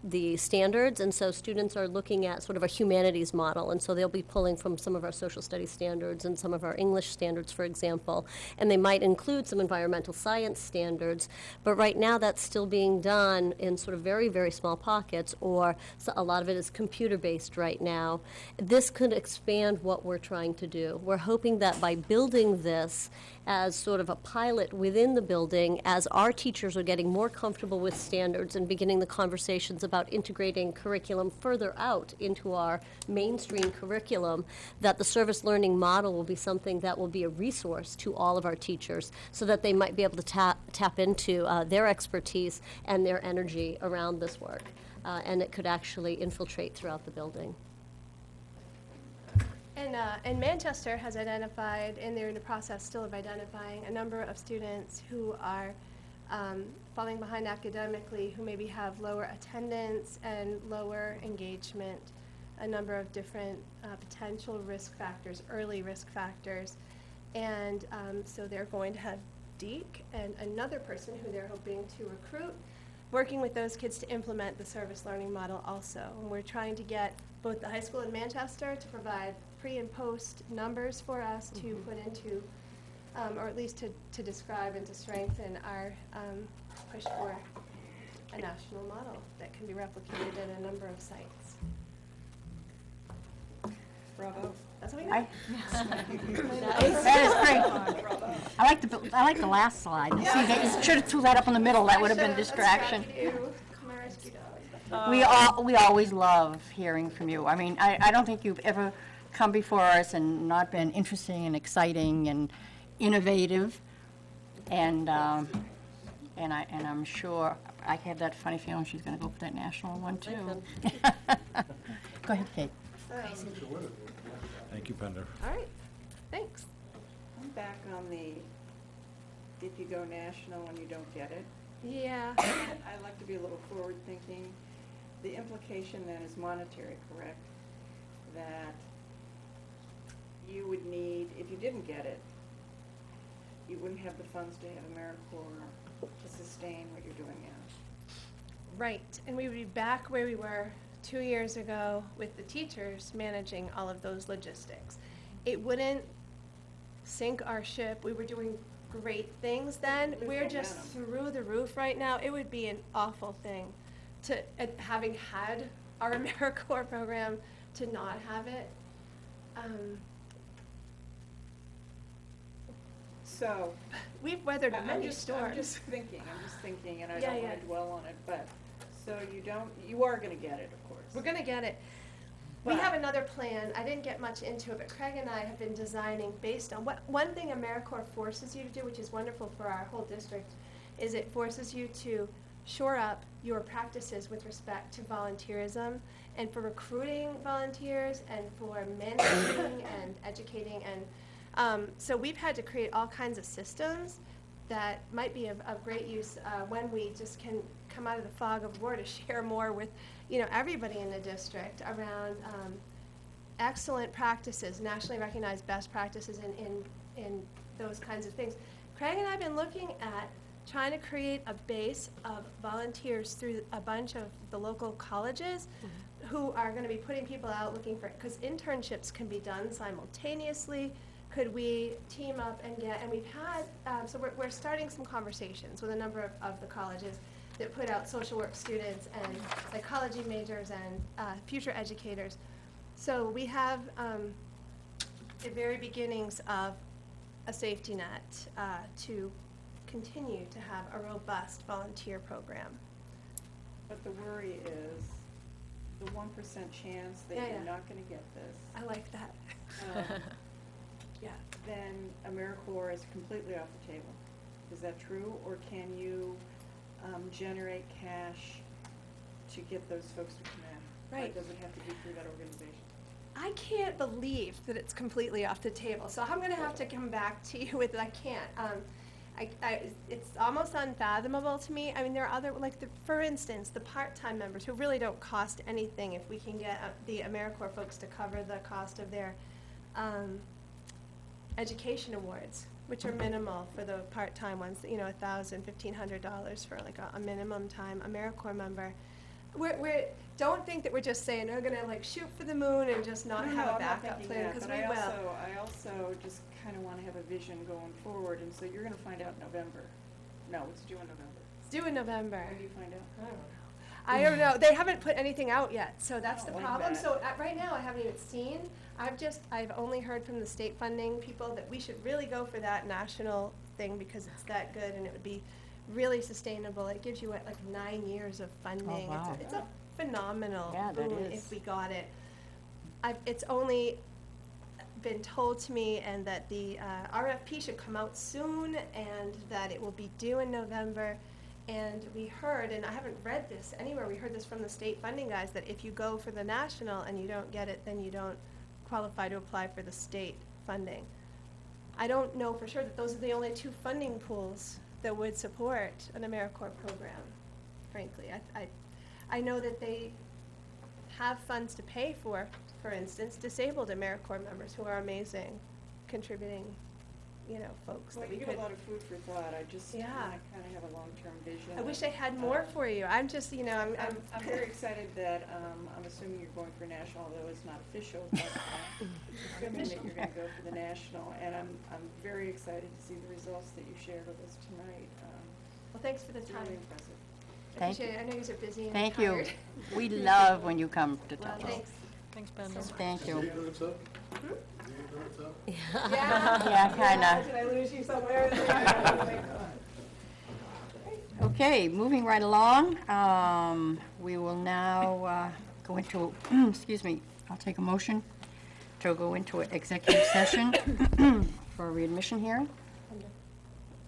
the standards, and so students are looking at sort of a humanities model, and so they'll be pulling from some of our social studies standards and some of our English standards, for example, and they might include some environmental science standards, but right now that's still being done in sort of very, very small pockets, or a lot of it is computer-based right now. This could expand what we're trying to do. We're hoping that by building this as sort of a pilot within the building, as our teachers are getting more comfortable with standards and beginning the conversations about integrating curriculum further out into our mainstream curriculum, that the service learning model will be something that will be a resource to all of our teachers so that they might be able to tap into their expertise and their energy around this work. And it could actually infiltrate throughout the building. And Manchester has identified, and they're in the process still of identifying, a number of students who are falling behind academically, who maybe have lower attendance and lower engagement, a number of different potential risk factors, early risk factors. And so they're going to have Deke and another person who they're hoping to recruit, working with those kids to implement the service learning model also. And we're trying to get both the high school in Manchester to provide pre and post numbers for us to put into, or at least to describe and to strengthen our push for a national model that can be replicated in a number of sites. Bravo. That's what we got. That is great. I like the last slide. See, you should have threw that up in the middle. That would have been distraction. My rescue dog. We always love hearing from you. I mean, I don't think you've ever come before us and not been interesting and exciting and innovative, and And I'm sure, I have that funny feeling she's gonna go for that national one too. Go ahead, Kate. Thank you, Pender. All right, thanks. I'm back on the, if you go national and you don't get it. Yeah, I like to be a little forward-thinking. The implication then is monetary, correct? That you would need, if you didn't get it, you wouldn't have the funds to have AmeriCorps to sustain what you're doing now. right, and we would be back where we were 2 years ago with the teachers managing all of those logistics. It wouldn't sink our ship. We were doing great things then. There's We're just momentum. through the roof right now. It would be an awful thing to, having had our AmeriCorps program, to not have it. So, We've weathered I'm many just storms. thinking, and I Yeah, don't yeah. want to dwell on it, but, so you are gonna get it, of course. We're gonna get it. We But- have another plan. I didn't get much into it, but Craig and I have been designing based on one thing AmeriCorps forces you to do, which is wonderful for our whole district, is it forces you to shore up your practices with respect to volunteerism and for recruiting volunteers and for managing and educating. And so we've had to create all kinds of systems that might be of great use when we just can come out of the fog of war to share more with, everybody in the district around excellent practices, nationally recognized best practices in those kinds of things. Craig and I have been looking at trying to create a base of volunteers through a bunch of the local colleges who are going to be putting people out looking for, because internships can be done simultaneously. Could we team up and we've had, so we're starting some conversations with a number of the colleges that put out social work students and psychology majors and future educators. So we have the very beginnings of a safety net to continue to have a robust volunteer program. But the worry is the 1% chance that Yeah, you're yeah. not gonna get this. I like that. Yeah. Then AmeriCorps is completely off the table. Is that true? Or can you generate cash to get those folks to come in? Or Right. does it have to be through that organization? I can't believe that it's completely off the table, so I'm gonna have to come back to you with, I can't. It's almost unfathomable to me. I mean, there are other, for instance, the part-time members who really don't cost anything if we can get the AmeriCorps folks to cover the cost of their education awards, which are minimal for the part-time ones, $1,000, $1,500 for a minimum time AmeriCorps member. Don't think that we're just saying we're gonna shoot for the moon and just not No, have I'm a not backup thinking plan, that, because but we will. I also just kind of want to have a vision going forward, and so you're going to find out in November. No, it's due in November. It's due in November. When do you find out? I don't know. They haven't put anything out yet, so that's the Oh, wait a problem. minute. So right now, I haven't even seen. I've only heard from the state funding people that we should really go for that national thing because it's that good and it would be really sustainable. It gives you 9 years of funding. wow. It's a phenomenal Yeah, that boon is. if we got it. It's only been told to me and that the RFP should come out soon and that it will be due in November. And we heard, and I haven't read this anywhere, we heard this from the state funding guys, that if you go for the national and you don't get it, then you don't qualify to apply for the state funding. I don't know for sure that those are the only two funding pools that would support an AmeriCorps program, frankly. I know that they have funds to pay for instance, disabled AmeriCorps members who are amazing, contributing, folks Well, that we you could. give a lot of food for thought. I just want Yeah. to kind of have a long-term vision. I wish I had more for you. I'm just, I'm I'm very excited that, I'm assuming you're going for national, although it's not official, but assuming that you're going to go for the national, and I'm very excited to see the results that you shared with us tonight. Well, thanks for the It's time. really impressive. I Thank appreciate it. I know you are busy and Thank you. tired. We love when you come to Well, tell us. thanks. Thanks, Ben. Thank you. Yeah. Yeah, kinda. Did I lose you somewhere? Okay, moving right along, we will now go into, excuse me, I'll take a motion to go into an executive session for readmission hearing.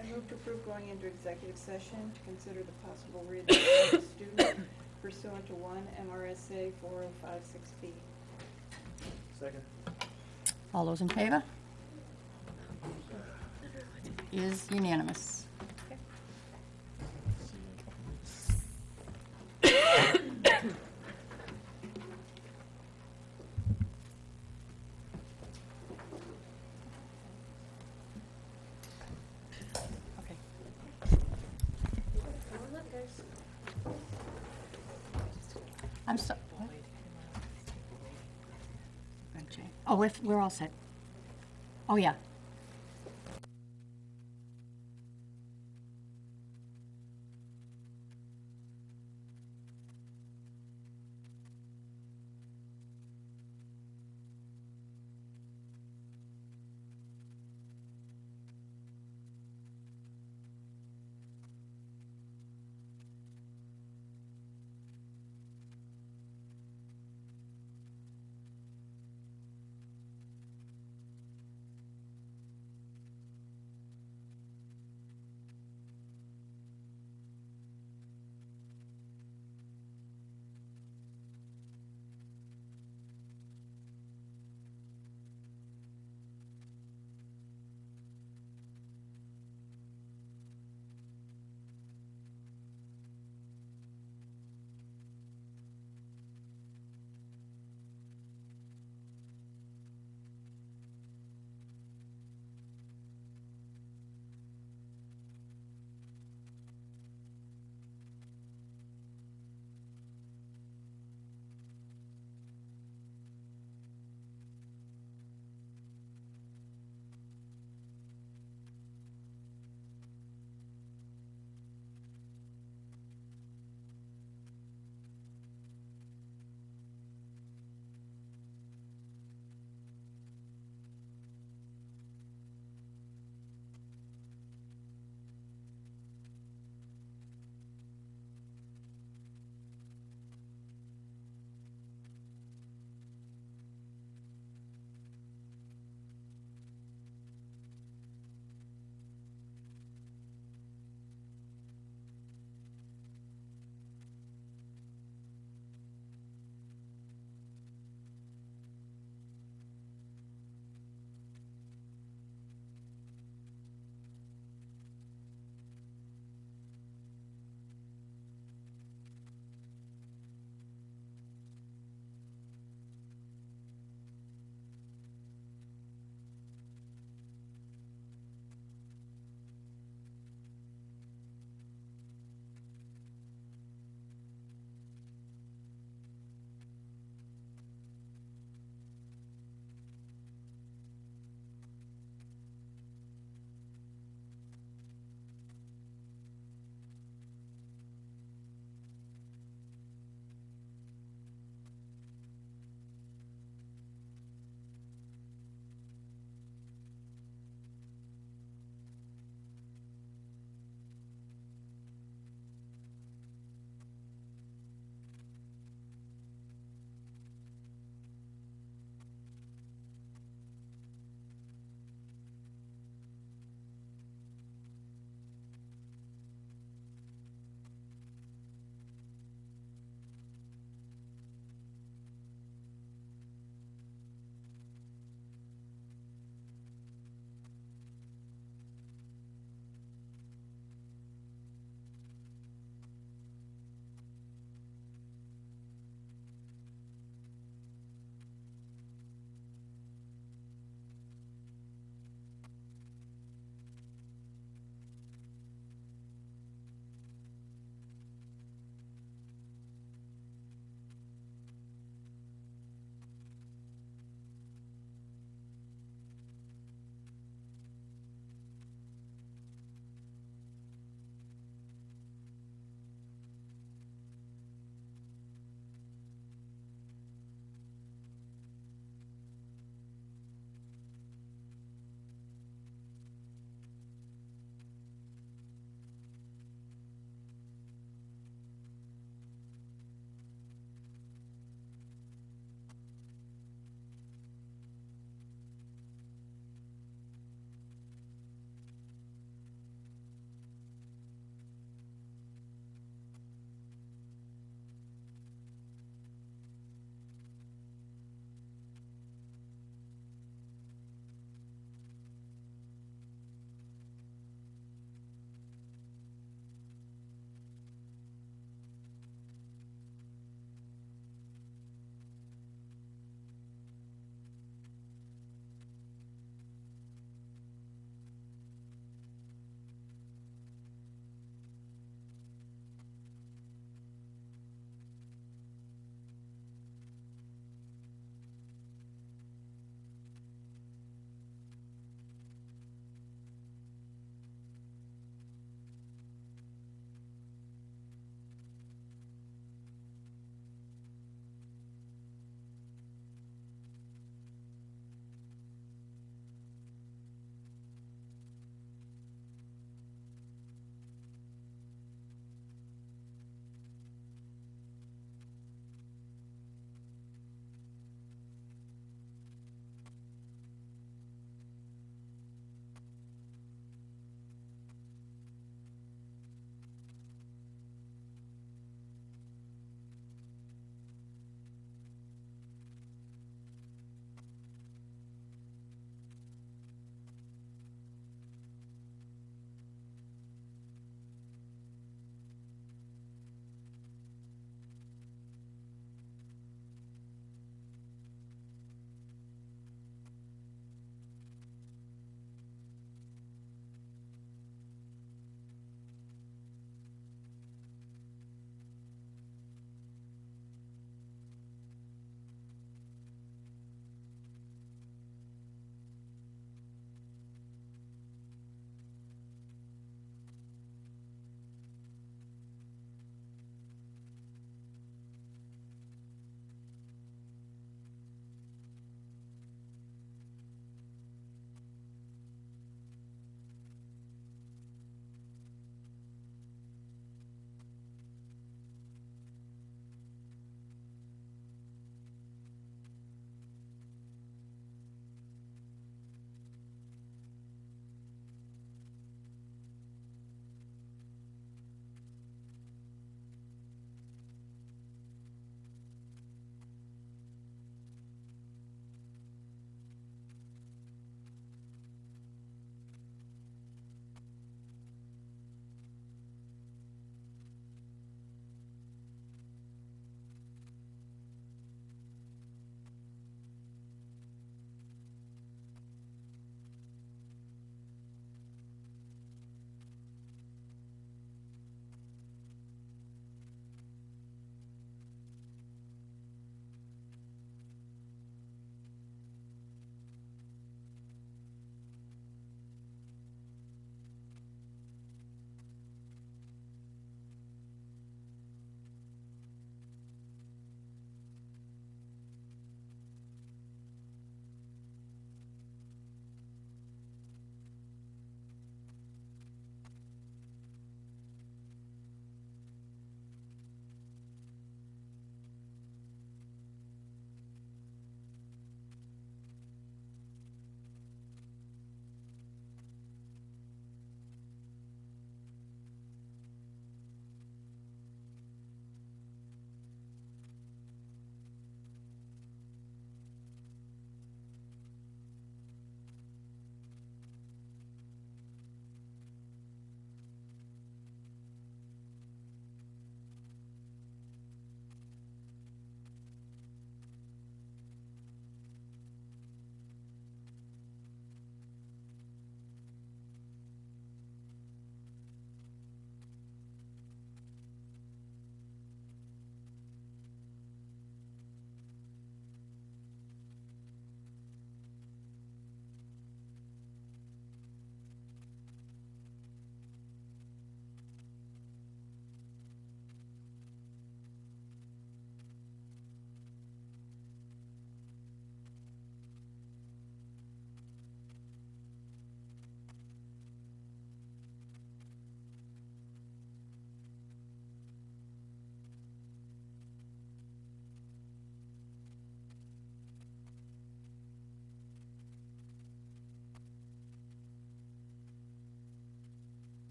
I move Move to approve going into executive session to consider the possible readmission of a student pursuant to 1 MRSA 4056B. Second. All those in favor? Is unanimous. Okay. I'm so, what? Oh, if, we're all set. Oh, yeah.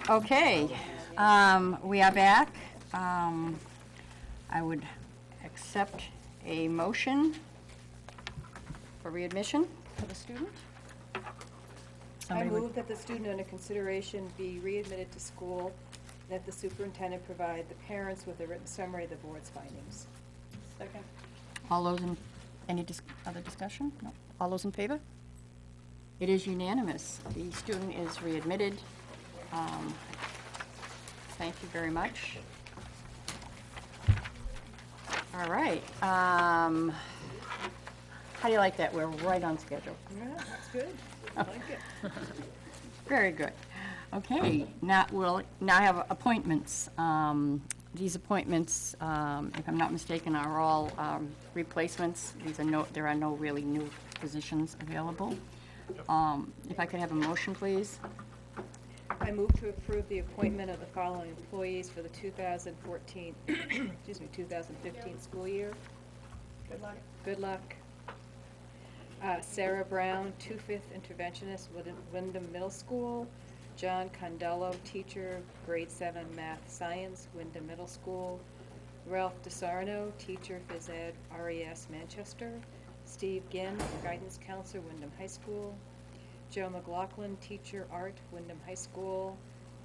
Okay, we are back. I would accept a motion for readmission for the student. I Somebody would- move that the student under consideration be readmitted to school, and that the superintendent provide the parents with a written summary of the board's findings. Second. All those in, any other discussion? No. All those in favor? It is unanimous. The student is readmitted. Thank you very much. All right. How do you like that? We're right on schedule. Yeah, that's good. I like it. Very good. Okay, now we'll now have appointments. These appointments, if I'm not mistaken, are all replacements. There are no really new positions available. If I could have a motion, please. I move to approve the appointment of the following employees for the 2014, 2015 school year. Good luck. Good luck. Sarah Brown, 2/5 interventionist, Wyndham Middle School. John Condello, teacher, grade 7 math science, Wyndham Middle School. Ralph DeSarno, teacher, phys ed, RES Manchester. Steve Ginn, guidance counselor, Wyndham High School. Joe McLaughlin, teacher, art, Wyndham High School.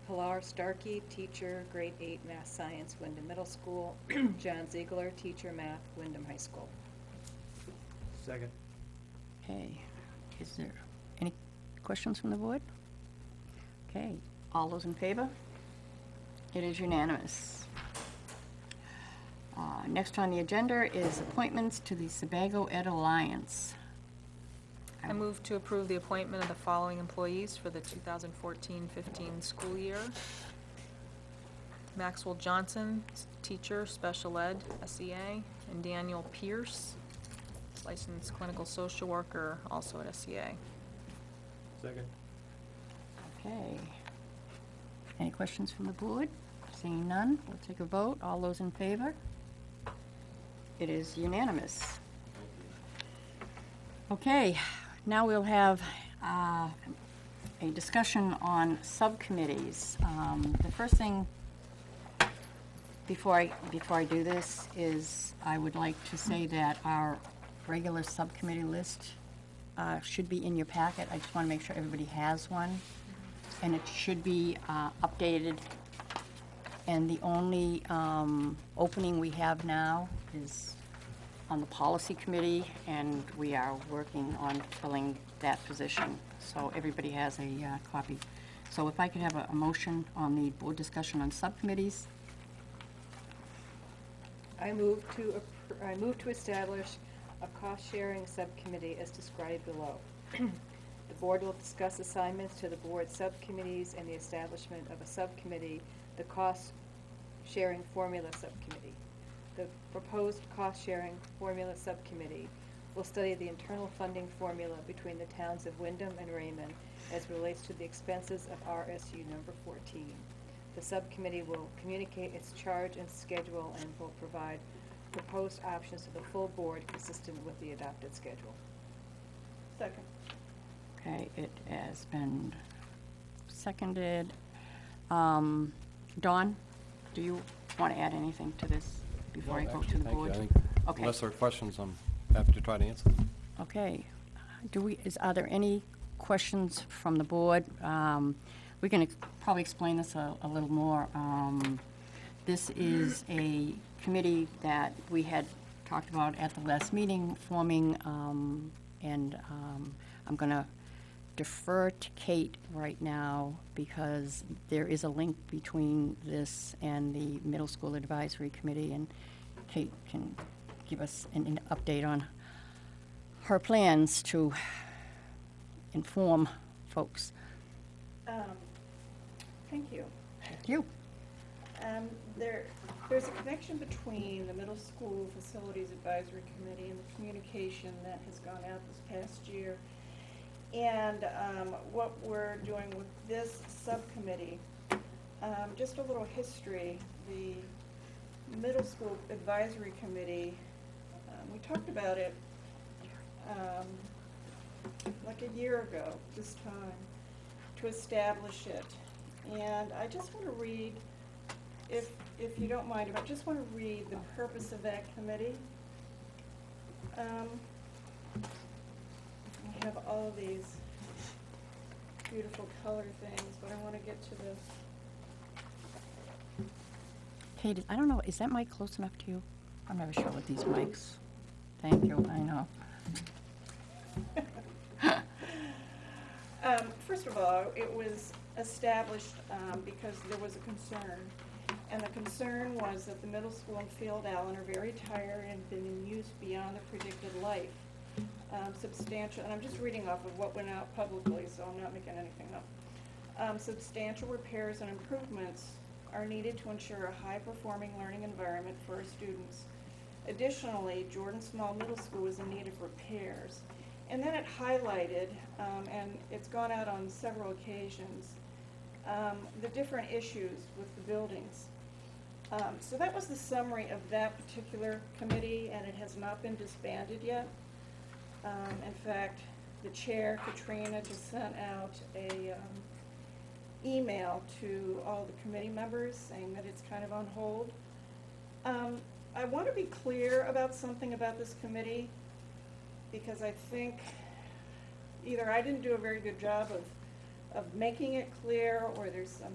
Pilar Starkey, teacher, grade 8 math science, Wyndham Middle School. John Ziegler, teacher, math, Wyndham High School. Second. Okay, is there any questions from the board? Okay, all those in favor? It is unanimous. Next on the agenda is appointments to the Sebago Ed Alliance. I move to approve the appointment of the following employees for the 2014-15 school year. Maxwell Johnson, teacher, special ed, SEA, and Daniel Pierce, licensed clinical social worker, also at SEA. Second. Okay. Any questions from the board? Seeing none, we'll take a vote. All those in favor? It is unanimous. Okay, now we'll have a discussion on subcommittees. The first thing, before I do this, is I would like to say that our regular subcommittee list should be in your packet. I just want to make sure everybody has one. And it should be updated. And the only opening we have now is on the policy committee, and we are working on filling that position. So everybody has a copy. So if I could have a motion on the board discussion on subcommittees. I move to establish a cost-sharing subcommittee as described below. The board will discuss assignments to the board subcommittees and the establishment of a subcommittee, the cost-sharing formula subcommittee. The proposed cost-sharing formula subcommittee will study the internal funding formula between the towns of Wyndham and Raymond as relates to the expenses of RSU number 14. The subcommittee will communicate its charge and schedule and will provide proposed options to the full board consistent with the adopted schedule. Second. Okay, it has been seconded. Dawn, do you want to add anything to this before I go to the board? Thank you. Okay. Unless there are questions, I'm happy to try to answer them. Okay. Are there any questions from the board? We can probably explain this a little more. This is a committee that we had talked about at the last meeting forming, and I'm going to defer to Kate right now because there is a link between this and the Middle School Advisory Committee, and Kate can give us an update on her plans to inform folks. Thank you. Thank you. There's a connection between the Middle School Facilities Advisory Committee and the communication that has gone out this past year. And what we're doing with this subcommittee, just a little history. The Middle School Advisory Committee, we talked about it like a year ago this time to establish it. And I just want to read, if you don't mind, I just want to read the purpose of that committee. I have all these beautiful color things, but I want to get to the, Kate, I don't know, is that mic close enough to you? I'm never sure with these mics. Thank you, I know. First of all, it was established because there was a concern. And the concern was that the middle school and Field Allen are very tired and been in use beyond the predicted life. Substantial, and I'm just reading off of what went out publicly, so I'm not making anything up. Substantial repairs and improvements are needed to ensure a high-performing learning environment for our students. Additionally, Jordan Small Middle School is in need of repairs. And then it highlighted, and it's gone out on several occasions, the different issues with the buildings. So that was the summary of that particular committee, and it has not been disbanded yet. In fact, the chair, Katrina, just sent out a email to all the committee members saying that it's kind of on hold. I want to be clear about something about this committee, because I think either I didn't do a very good job of making it clear, or there's some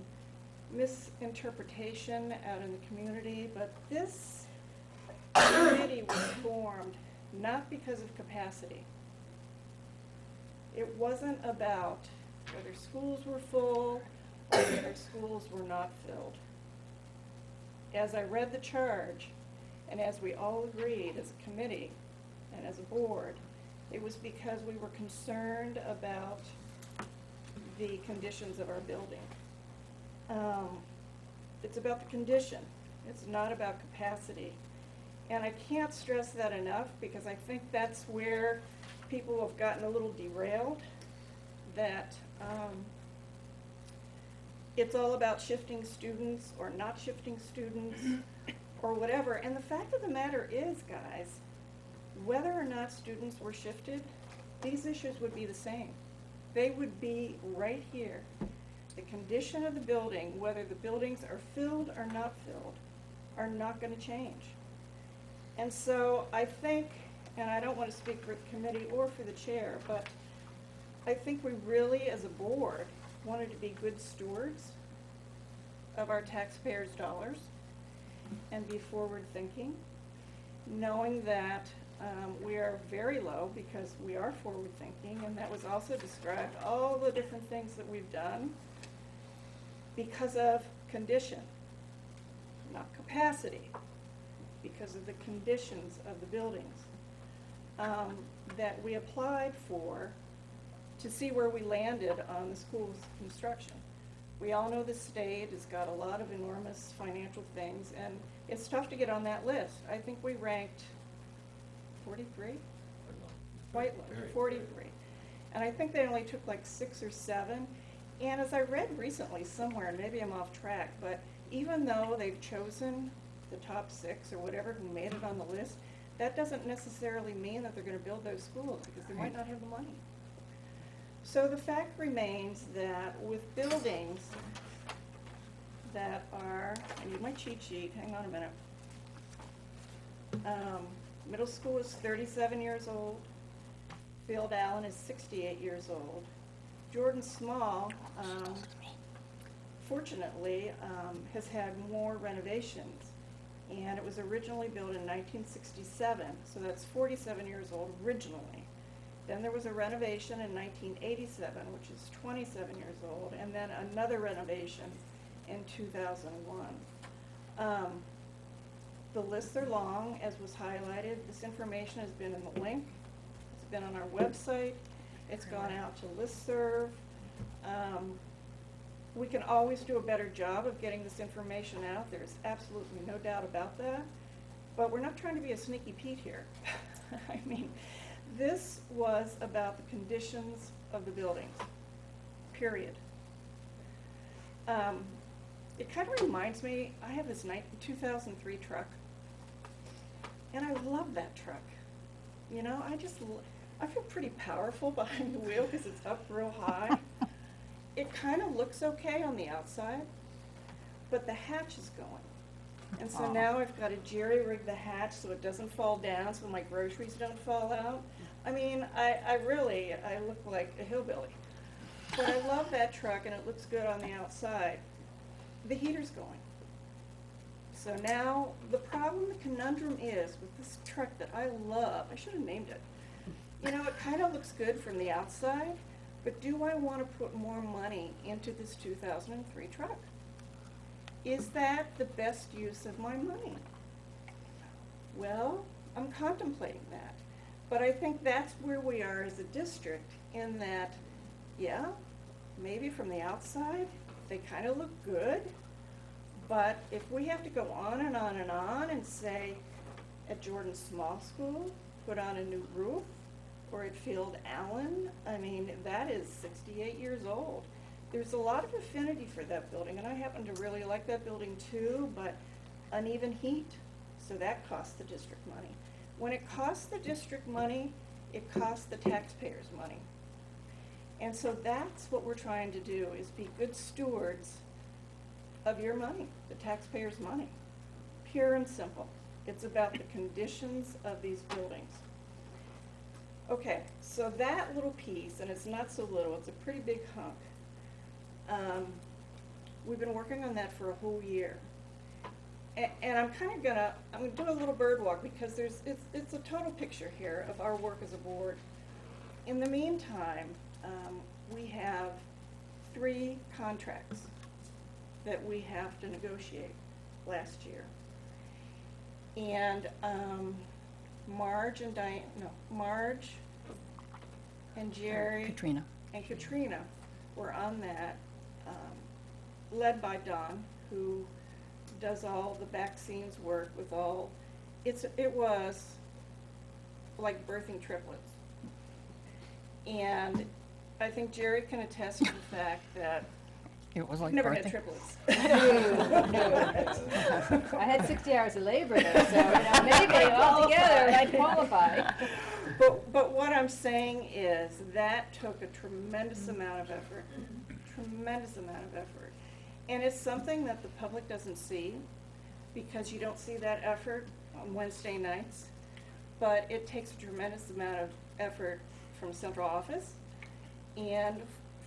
misinterpretation out in the community, but this committee was formed not because of capacity. It wasn't about whether schools were full or whether schools were not filled. As I read the charge, and as we all agreed as a committee and as a board, it was because we were concerned about the conditions of our building. It's about the condition. It's not about capacity. And I can't stress that enough, because I think that's where people have gotten a little derailed, that it's all about shifting students or not shifting students or whatever. And the fact of the matter is, guys, whether or not students were shifted, these issues would be the same. They would be right here. The condition of the building, whether the buildings are filled or not filled, are not going to change. And so I think, and I don't want to speak for the committee or for the chair, but I think we really, as a board, wanted to be good stewards of our taxpayers' dollars and be forward-thinking, knowing that we are very low because we are forward-thinking, and that was also described, all the different things that we've done because of condition, not capacity, because of the conditions of the buildings that we applied for to see where we landed on the school's construction. We all know the state has got a lot of enormous financial things, and it's tough to get on that list. I think we ranked 43? Quite low, 43. And I think they only took like 6 or 7. And as I read recently somewhere, and maybe I'm off track, but even though they've chosen the top 6 or whatever who made it on the list, that doesn't necessarily mean that they're going to build those schools, because they might not have the money. So the fact remains that with buildings that are, I need my cheat sheet, hang on a minute. Middle school is 37 years old. Field Allen is 68 years old. Jordan Small, fortunately, has had more renovations. And it was originally built in 1967, so that's 47 years old originally. Then there was a renovation in 1987, which is 27 years old, and then another renovation in 2001. The lists are long, as was highlighted. This information has been in the link. It's been on our website. It's gone out to listserv. We can always do a better job of getting this information out. There's absolutely no doubt about that. But we're not trying to be a sneaky Pete here. I mean, this was about the conditions of the buildings, period. It kind of reminds me, I have this 2003 truck, and I love that truck. You know, I feel pretty powerful behind the wheel because it's up real high. it kind of looks okay on the outside, but the hatch is going. And so now I've got to jerry-rig the hatch so it doesn't fall down, so my groceries don't fall out. I mean, I look like a hillbilly. But I love that truck and it looks good on the outside. The heater's going. So now, the problem, the conundrum is with this truck that I love, I should have named it. You know, it kind of looks good from the outside, but do I want to put more money into this 2003 truck? Is that the best use of my money? Well, I'm contemplating that. But I think that's where we are as a district, in that, yeah, maybe from the outside, they kind of look good, but if we have to go on and on and on and say, at Jordan Small School, put on a new roof, or at Field Allen, I mean, that is 68 years old. There's a lot of affinity for that building, and I happen to really like that building too, but uneven heat, so that costs the district money. When it costs the district money, it costs the taxpayers money. And so that's what we're trying to do, is be good stewards of your money, the taxpayers' money. Pure and simple. It's about the conditions of these buildings. Okay, so that little piece, and it's not so little, it's a pretty big hunk. We've been working on that for a whole year. And I'm gonna do a little bird walk, because it's a total picture here of our work as a board. In the meantime, we have 3 contracts that we have to negotiate last year. And Marge and Jerry Katrina. and Katrina were on that, led by Don, who does all the back scenes work with all, it was like birthing triplets. And I think Jerry can attest to the fact that It was like I've never birthday. had triplets. I had 60 hours of labor though, so, you know, maybe altogether I'd qualify. But what I'm saying is that took a tremendous amount of effort, tremendous amount of effort. And it's something that the public doesn't see, because you don't see that effort on Wednesday nights. But it takes a tremendous amount of effort from central office and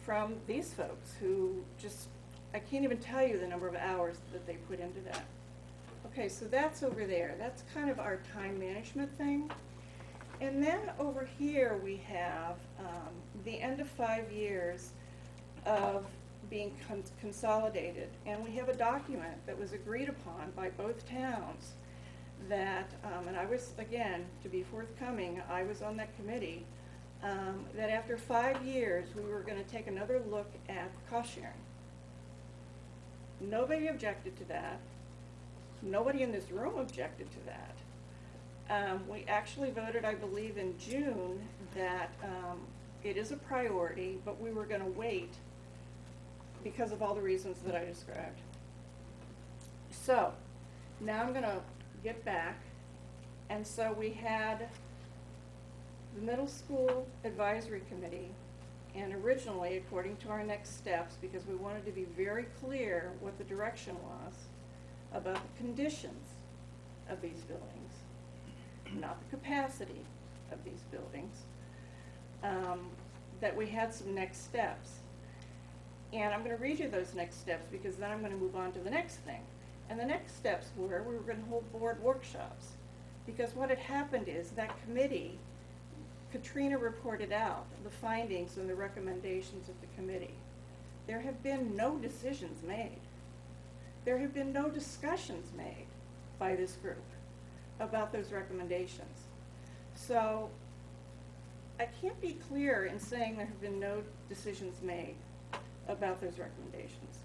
from these folks who just, I can't even tell you the number of hours that they put into that. Okay, so that's over there. That's kind of our time management thing. And then over here we have the end of 5 years of being consolidated. And we have a document that was agreed upon by both towns that, and I was, again, to be forthcoming, I was on that committee, that after 5 years we were going to take another look at cost sharing. Nobody objected to that. Nobody in this room objected to that. We actually voted, I believe, in June that it is a priority, but we were going to wait because of all the reasons that I described. So, now I'm going to get back. And so we had the middle school advisory committee, and originally, according to our next steps, because we wanted to be very clear what the direction was about the conditions of these buildings, not the capacity of these buildings, that we had some next steps. And I'm going to read you those next steps, because then I'm going to move on to the next thing. And the next steps were we were going to hold board workshops, because what had happened is that committee, Katrina reported out the findings and the recommendations of the committee. There have been no decisions made. There have been no discussions made by this group about those recommendations. So I can't be clear in saying there have been no decisions made about those recommendations.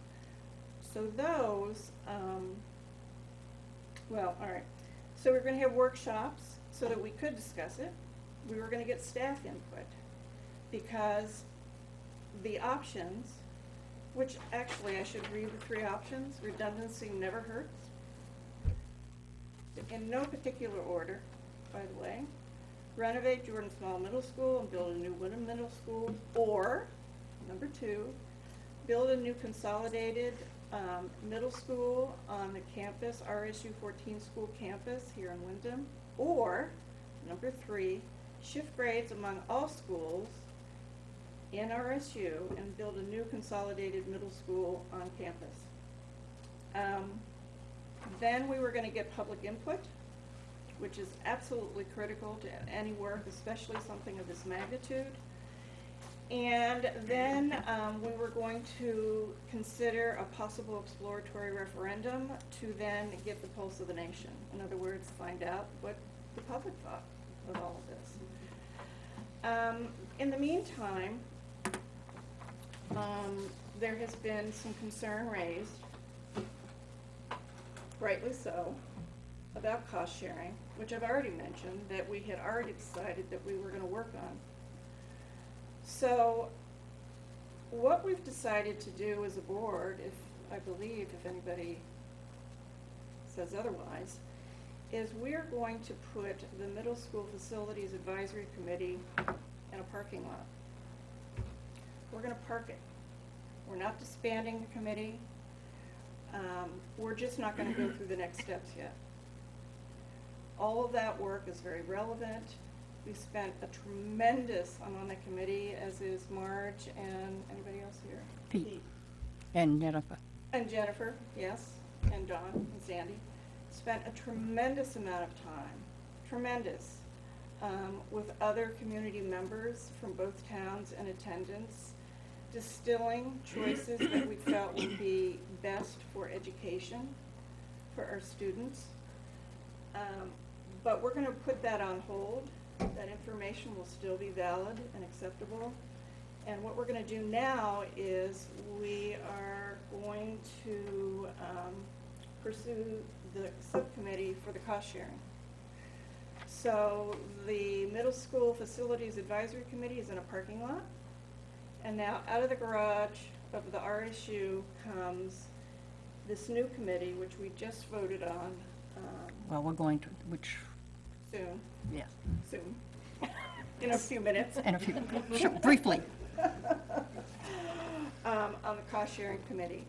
So those, well, all right. So we're going to have workshops so that we could discuss it. We were going to get staff input, because the options, which actually I should read the 3 options. Redundancy never hurts. In no particular order, by the way. Renovate Jordan Small Middle School and build a new Wyndham Middle School, or, number 2, build a new consolidated middle school on the campus, RSU 14 school campus here in Wyndham. Or, number 3, shift grades among all schools in RSU and build a new consolidated middle school on campus. Then we were going to get public input, which is absolutely critical to any work, especially something of this magnitude. And then we were going to consider a possible exploratory referendum to then get the pulse of the nation. In other words, find out what the public thought of all of this. In the meantime, there has been some concern raised, rightly so, about cost sharing, which I've already mentioned that we had already decided that we were going to work on. So what we've decided to do as a board, if anybody says otherwise, is we're going to put the Middle School Facilities Advisory Committee in a parking lot. We're going to park it. We're not disbanding the committee. We're just not going to go through the next steps yet. All of that work is very relevant. We spent a tremendous, I'm on the committee, as is Marge and anybody else here? Pete. And Jennifer. And Jennifer, yes, and Don and Sandy. Spent a tremendous amount of time, with other community members from both towns in attendance, distilling choices that we felt would be best for education for our students. But we're going to put that on hold. That information will still be valid and acceptable. And what we're going to do now is we are going to pursue the subcommittee for the cost sharing. So the Middle School Facilities Advisory Committee is in a parking lot. And now out of the garage of the RSU comes this new committee, which we just voted on Well, we're going to, which, soon. yes, Soon, in a few minutes. and a few, sure, briefly. On the cost sharing committee.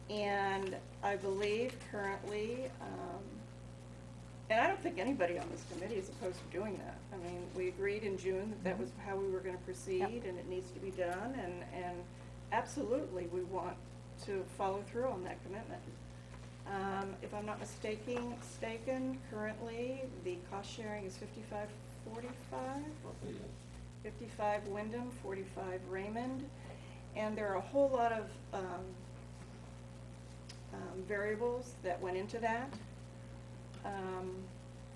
And I believe currently, and I don't think anybody on this committee is opposed to doing that. I mean, we agreed in June that that was how we were going to proceed, and it needs to be done, and absolutely we want to follow through on that commitment. If I'm not mistaken, currently the cost sharing is 55-45, 55 Wyndham, 45 Raymond, and there are a whole lot of variables that went into that.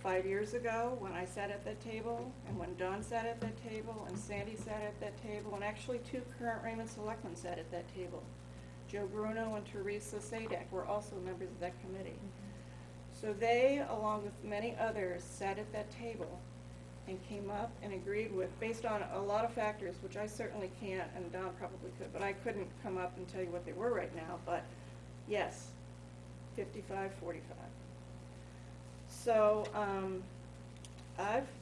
5 years ago, when I sat at that table, and when Don sat at that table, and Sandy sat at that table, and actually 2 current Raymond selectmen sat at that table. Joe Bruno and Teresa Sadak were also members of that committee. So they, along with many others, sat at that table and came up and agreed with, based on a lot of factors, which I certainly can't, and Don probably could, but I couldn't come up and tell you what they were right now, but yes, 55-45. So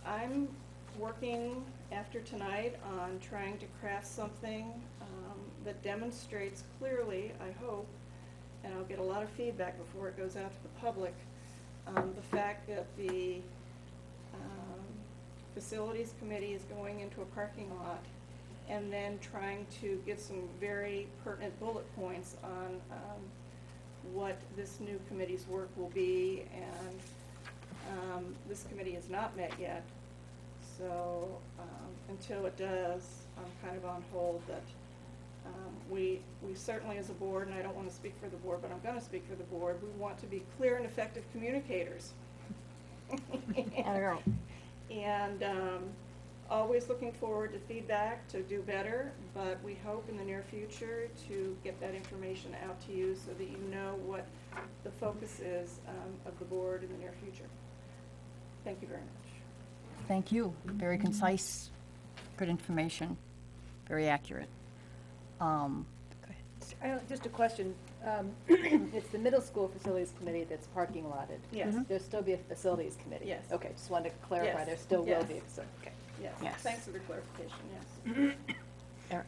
I'm working after tonight on trying to craft something that demonstrates clearly, I hope, and I'll get a lot of feedback before it goes out to the public, the fact that the Facilities Committee is going into a parking lot and then trying to get some very pertinent bullet points on what this new committee's work will be, and this committee has not met yet, so until it does, I'm kind of on hold. That we certainly as a board, and I don't want to speak for the board, but I'm going to speak for the board, we want to be clear and effective communicators. And always looking forward to feedback to do better, but we hope in the near future to get that information out to you so that you know what the focus is of the board in the near future. Thank you very much. Thank you. Very concise, good information, very accurate. Go ahead. Just a question. It's the middle school facilities committee that's parking lotted. Yes. There'll still be a facilities committee? Yes. Okay, just wanted to clarify, Yes. there still will Yes. be, so, okay. Yes, Yes. thanks for the clarification, yes. Eric?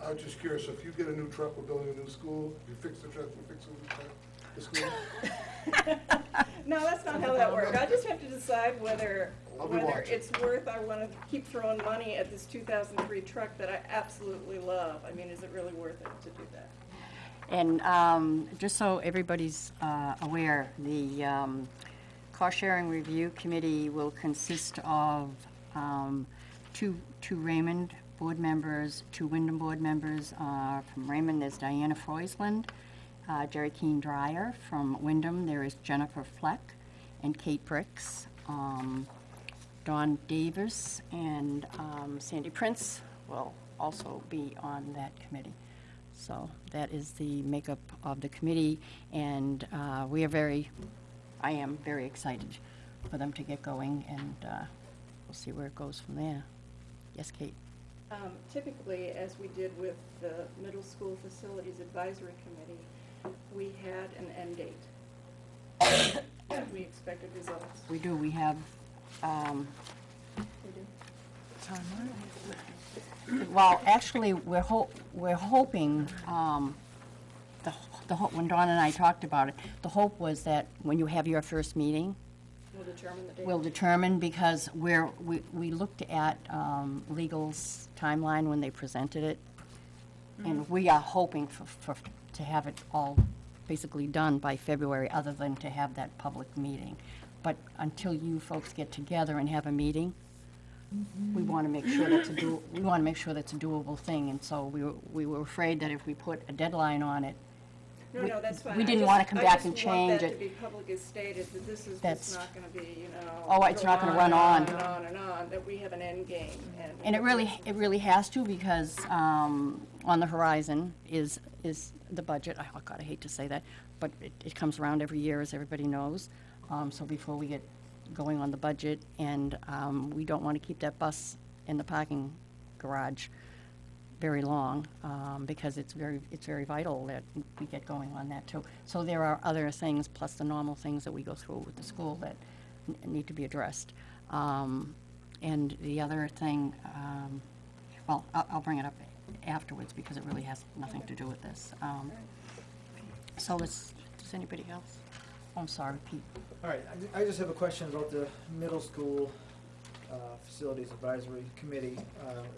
I'm just curious, if you get a new truck, we're building a new school, you fix the truck, we fix the school? No, that's not how that works. I just have to decide whether I'll be watching. it's worth, I want to keep throwing money at this 2003 truck that I absolutely love. I mean, is it really worth it to do that? And just so everybody's aware, the cost-sharing review committee will consist of two Raymond board members, two Wyndham board members. From Raymond, there's Diana Freusland, Jerry Keene Dreyer. From Wyndham, there is Jennifer Fleck and Kate Bricks. Dawn Davis and Sandy Prince will also be on that committee. So that is the makeup of the committee, and I am very excited for them to get going, and we'll see where it goes from there. Yes, Kate? Typically, as we did with the Middle School Facilities Advisory Committee, we had an end date. And we expected results. We do. We have, We do. well, actually, we're hoping, when Dawn and I talked about it, the hope was that when you have your first meeting, We'll determine the date. we'll determine, because we looked at legal's timeline when they presented it, and we are hoping to have it all basically done by February, other than to have that public meeting. But until you folks get together and have a meeting, we want to make sure that's a doable thing, and so we were afraid that if we put a deadline on it, No, that's fine. we didn't want to come back and change I just want that to it. be publicly stated, that this is That's- just not going to be, Oh, it's not gonna run on. And on and on, that we have an end game. And it really has to, because on the horizon is the budget. Oh, God, I hate to say that, but it comes around every year, as everybody knows. So before we get going on the budget, and we don't want to keep that bus in the parking garage very long, because it's very vital that we get going on that too. So there are other things, plus the normal things that we go through with the school, that need to be addressed. And the other thing, well, I'll bring it up afterwards, because it really has nothing to do with this. So does anybody else? Oh, I'm sorry, Pete. All right, I just have a question about the middle school Facilities Advisory Committee.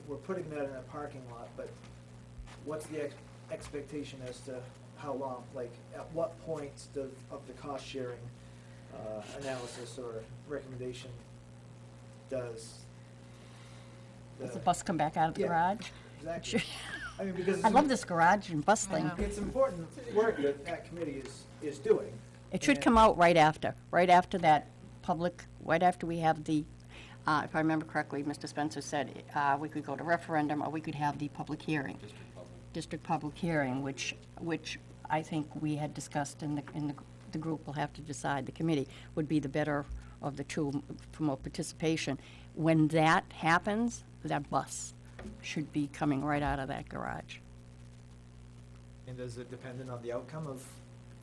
We're putting that in a parking lot, but what's the expectation as to how long? Like, at what points of the cost-sharing analysis or recommendation does Does the bus come back out of the Yeah. garage? Exactly. I mean, because I love this garage and bus I thing. know. it's important work that that committee is doing. It should And- come out right after that public, right after we have the, if I remember correctly, Mr. Spencer said we could go to referendum, or we could have the public hearing. District public hearing, which I think we had discussed in the group, will have to decide, the committee, would be the better of the two for more participation. When that happens, that bus should be coming right out of that garage. And is it dependent on the outcome of?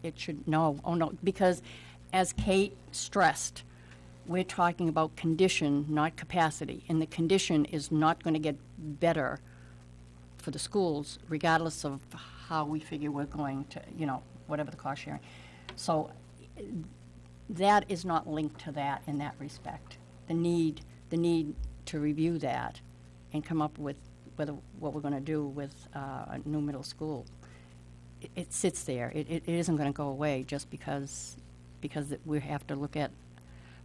It should, no, oh no, because as Kate stressed, we're talking about condition, not capacity, and the condition is not going to get better for the schools, regardless of how we figure we're going to, whatever the cost sharing. So that is not linked to that in that respect. The need to review that and come up with what we're going to do with a new middle school. It sits there. It isn't going to go away just because we have to look at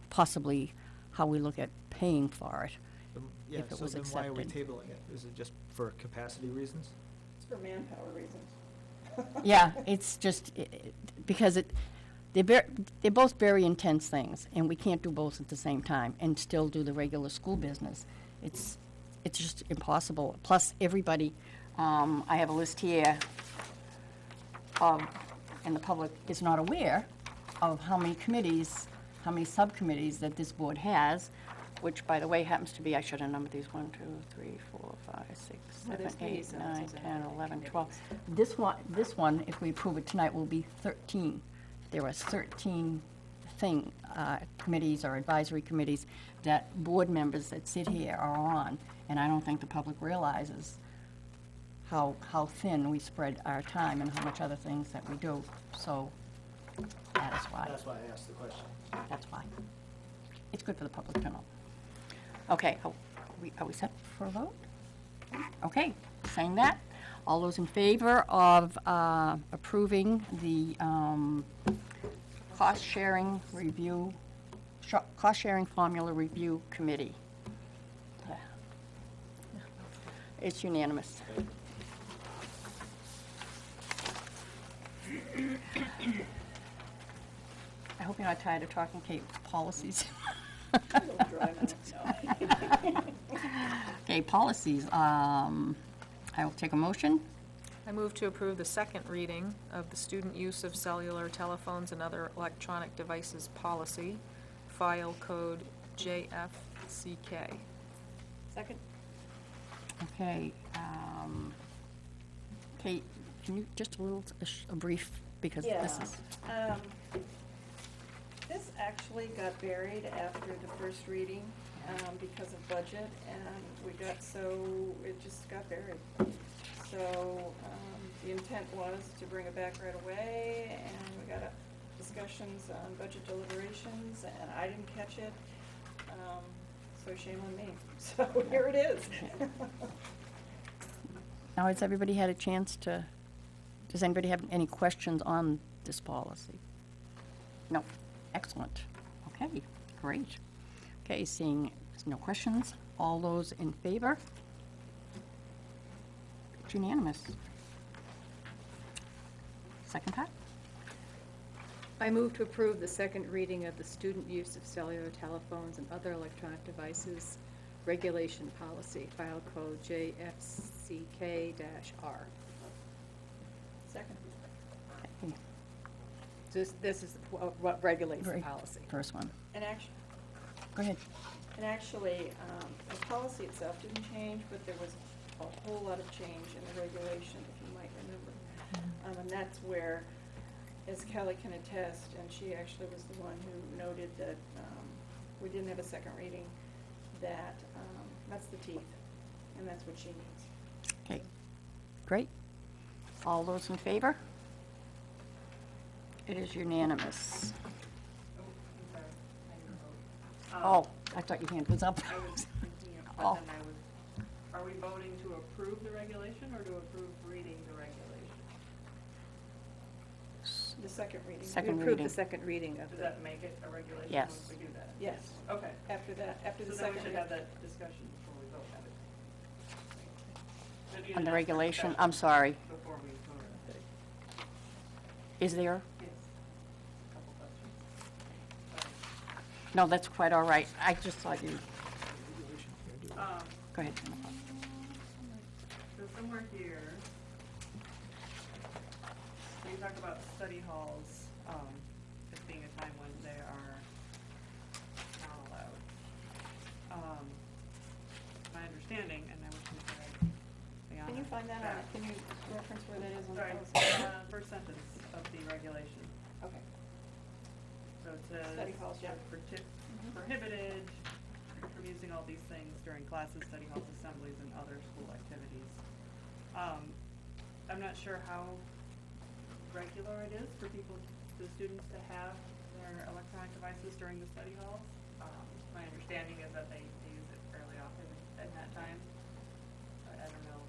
possibly how we look at paying for it. Yeah, If it so was then why are we accepted. tabling it? Is it just for capacity reasons? It's for manpower reasons. Yeah, it's just because they're both very intense things, and we can't do both at the same time and still do the regular school business. It's just impossible. Plus, everybody, I have a list here and the public is not aware of how many subcommittees that this board has, which, by the way, happens to be, I should have numbered these, 1, 2, 3, 4, 5, 6, Well, 7, there's 8, liaisons 9, and 10, 11, 12. committees. This one, if we approve it tonight, will be 13. There are 13 committees or advisory committees that board members that sit here are on, and I don't think the public realizes how thin we spread our time and how much other things that we do. So that is why. That's why I asked the question. That's why. It's good for the public to know. Okay, are we set for a vote? Okay, saying that, all those in favor of approving the cost-sharing formula review committee? It's unanimous. I hope you're not tired of talking, Kate, policies. Okay, policies. I will take a motion. I move to approve the second reading of the student use of cellular telephones and other electronic devices policy, file code JFCK. Second? Okay, Kate, can you, just a brief, because this is, This actually got buried after the first reading because of budget, and it just got buried. So the intent was to bring it back right away, and we got discussions on budget deliberations, and I didn't catch it, so shame on me. So here it is. now has everybody had a chance to, does anybody have any questions on this policy? No. Excellent. Okay, great. Okay, seeing no questions, all those in favor? It's unanimous. Second part? I move to approve the second reading of the student use of cellular telephones and other electronic devices regulation policy, file code JFCK-R. Second. Okay, This is what regulates the Right. policy. first one. And actually, Go ahead. The policy itself didn't change, but there was a whole lot of change in the regulation, if you might remember. And that's where, as Kelly can attest, and she actually was the one who noted that we didn't have a second reading, that that's the teeth, and that's what she needs. Okay, great. All those in favor? It is unanimous. Oh, I thought your hand was up. I was thinking of, Oh. but then are we voting to approve the regulation or to approve reading the regulation? The second reading. Second We approve reading. the second reading of Does the, that make it a regulation Yes. once we do that? Yes. Okay. After the So then second we should reading. have that discussion before we vote on it. Should you On the have regulation, discussion I'm sorry, Before we vote on it. is there? Yes. Couple questions. No, that's quite all right. I just thought you, Sorry. go ahead, Jennifer. So somewhere here, we talk about study halls as being a time when they are not allowed. My understanding, and I wish we could have the Can you honor find that back. out? Can you reference where that is on the Sorry, policy? first sentence of the regulation. Okay. So it says. Study halls, yeah. Prohibited from using all these things during classes, study halls, assemblies, and other school activities. I'm not sure how regular it is for the students to have their electronic devices during the study halls. My understanding is that they use it fairly often at that time. I don't know.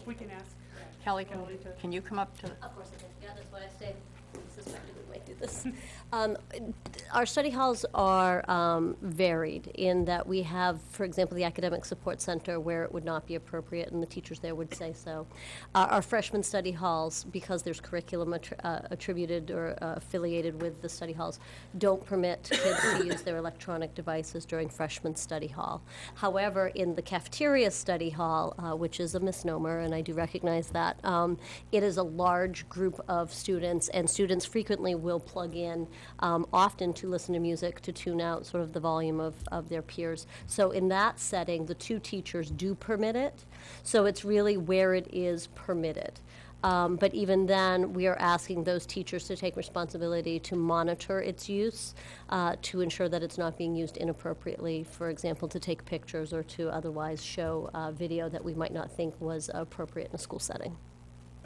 We can ask. Kelly, Kelly to- can you come up to, Of course I can. Yeah, that's why I stayed. Suspected we might do this. Our study halls are varied in that we have, for example, the Academic Support Center where it would not be appropriate, and the teachers there would say so. Our freshman study halls, because there's curriculum attributed or affiliated with the study halls, don't permit kids to use their electronic devices during freshman study hall. However, in the cafeteria study hall, which is a misnomer, and I do recognize that, it is a large group of students, and students frequently will plug in, often to listen to music, to tune out sort of the volume of their peers. So in that setting, the two teachers do permit it. So it's really where it is permitted. But even then, we are asking those teachers to take responsibility to monitor its use, to ensure that it's not being used inappropriately, for example, to take pictures or to otherwise show video that we might not think was appropriate in a school setting.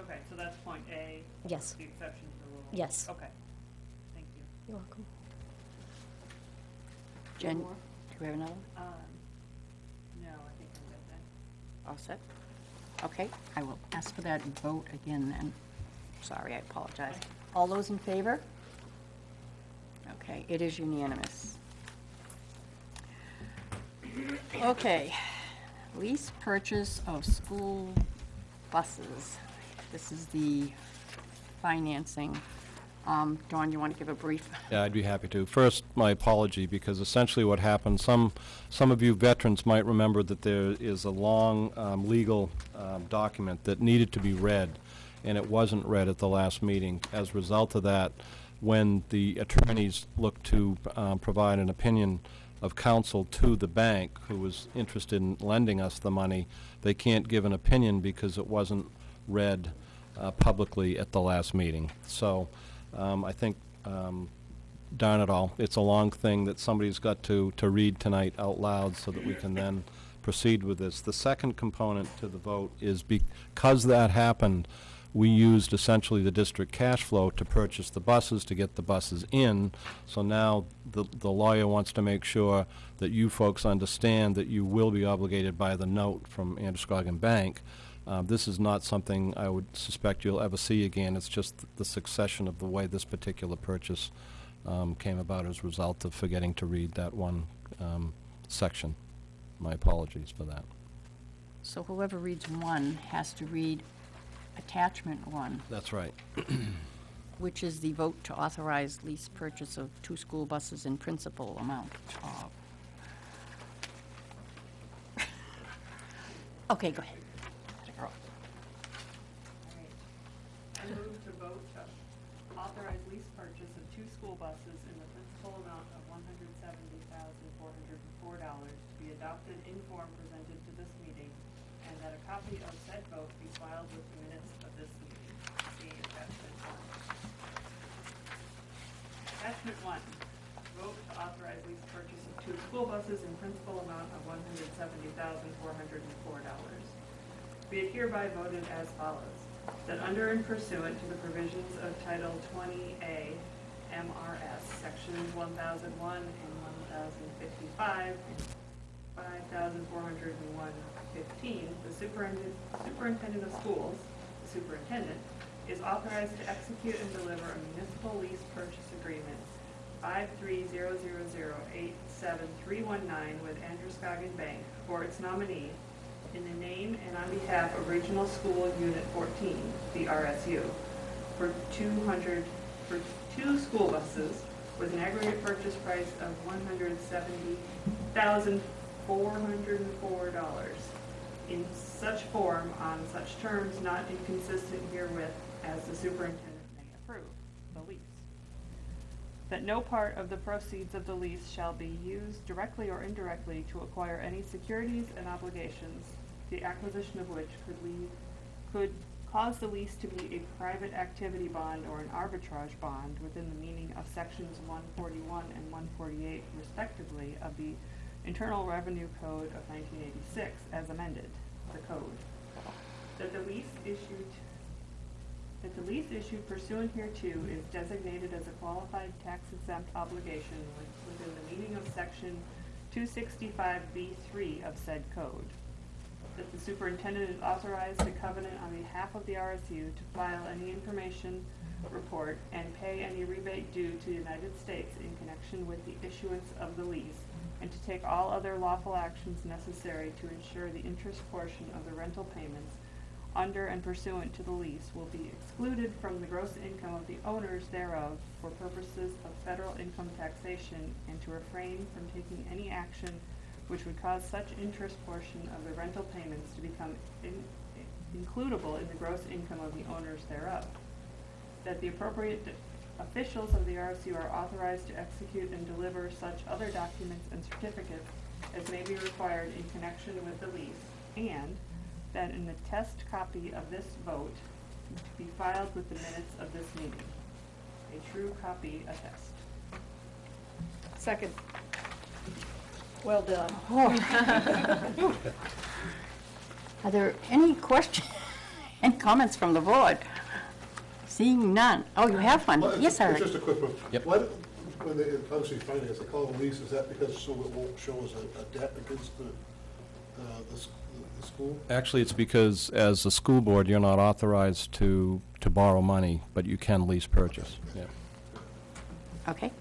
Okay, so that's point A. Yes. The exception to the rule. Yes. Okay, thank you. You're welcome. Jen, do more? we have another? No, I think I'm good then. All set? Okay, I will ask for that vote again then. Sorry, I apologize. All those in favor? Okay, it is unanimous. Okay, lease purchase of school buses. This is the financing. Dawn, you want to give a brief? Yeah, I'd be happy to. First, my apology, because essentially what happened, some of you veterans might remember that there is a long legal document that needed to be read, and it wasn't read at the last meeting. As a result of that, when the attorneys looked to provide an opinion of counsel to the bank who was interested in lending us the money, they can't give an opinion because it wasn't read publicly at the last meeting. So I think, darn it all, it's a long thing that somebody's got to read tonight out loud so that we can then proceed with this. The second component to the vote is because that happened, we used essentially the district cash flow to purchase the buses, to get the buses in. So now the lawyer wants to make sure that you folks understand that you will be obligated by the note from Androscoggin Bank. This is not something I would suspect you'll ever see again. It's just the succession of the way this particular purchase came about as a result of forgetting to read that one section. My apologies for that. So whoever reads 1 has to read attachment 1, That's right. which is the vote to authorize lease purchase of 2 school buses in principal amount of. Okay, go ahead. All right. I move to vote to authorize lease purchase of 2 school buses in the principal amount of $170,404 to be adopted in form presented to this meeting, and that a copy of said vote be filed with the minutes of this meeting. See attachment 1. Attachment 1, vote to authorize lease purchase of 2 school buses in principal amount of $170,404. Be it hereby voted as follows, that under and pursuant to the provisions of Title 20A MRS, Sections 1001 and 1055, 5401:15, the superintendent of schools, the superintendent, is authorized to execute and deliver a municipal lease purchase agreement 530008739 with Androscoggin Bank for its nominee in the name and on behalf of Regional School Unit 14, the RSU, for 2 school buses with an aggregate purchase price of $170,404 in such form on such terms not inconsistent herewith as the superintendent may approve the lease. That no part of the proceeds of the lease shall be used directly or indirectly to acquire any securities and obligations, the acquisition of which could cause the lease to be a private activity bond or an arbitrage bond within the meaning of sections 141 and 148 respectively of the Internal Revenue Code of 1986 as amended, the code. That the lease issued pursuant hereto is designated as a qualified tax-exempt obligation within the meaning of section 265B3 of said code. That the superintendent is authorized to covenant on behalf of the RSU to file any information report and pay any rebate due to the United States in connection with the issuance of the lease, and to take all other lawful actions necessary to ensure the interest portion of the rental payments under and pursuant to the lease will be excluded from the gross income of the owners thereof for purposes of federal income taxation, and to refrain from taking any action which would cause such interest portion of the rental payments to become includable in the gross income of the owners thereof. That the appropriate officials of the RSU are authorized to execute and deliver such other documents and certificates as may be required in connection with the lease, and that an attest copy of this vote be filed with the minutes of this meeting. A true copy attest. Second. Well done. Are there any questions, any comments from the board? Seeing none. Oh, you have one? Well, it's- Yes, Eric. It's just a quick one. Yep. Why, when they, obviously finance, they call it a lease, is that because so it won't show as a debt against the school? Actually, it's because as a school board, you're not authorized to borrow money, but you can lease purchase. Yeah. Okay,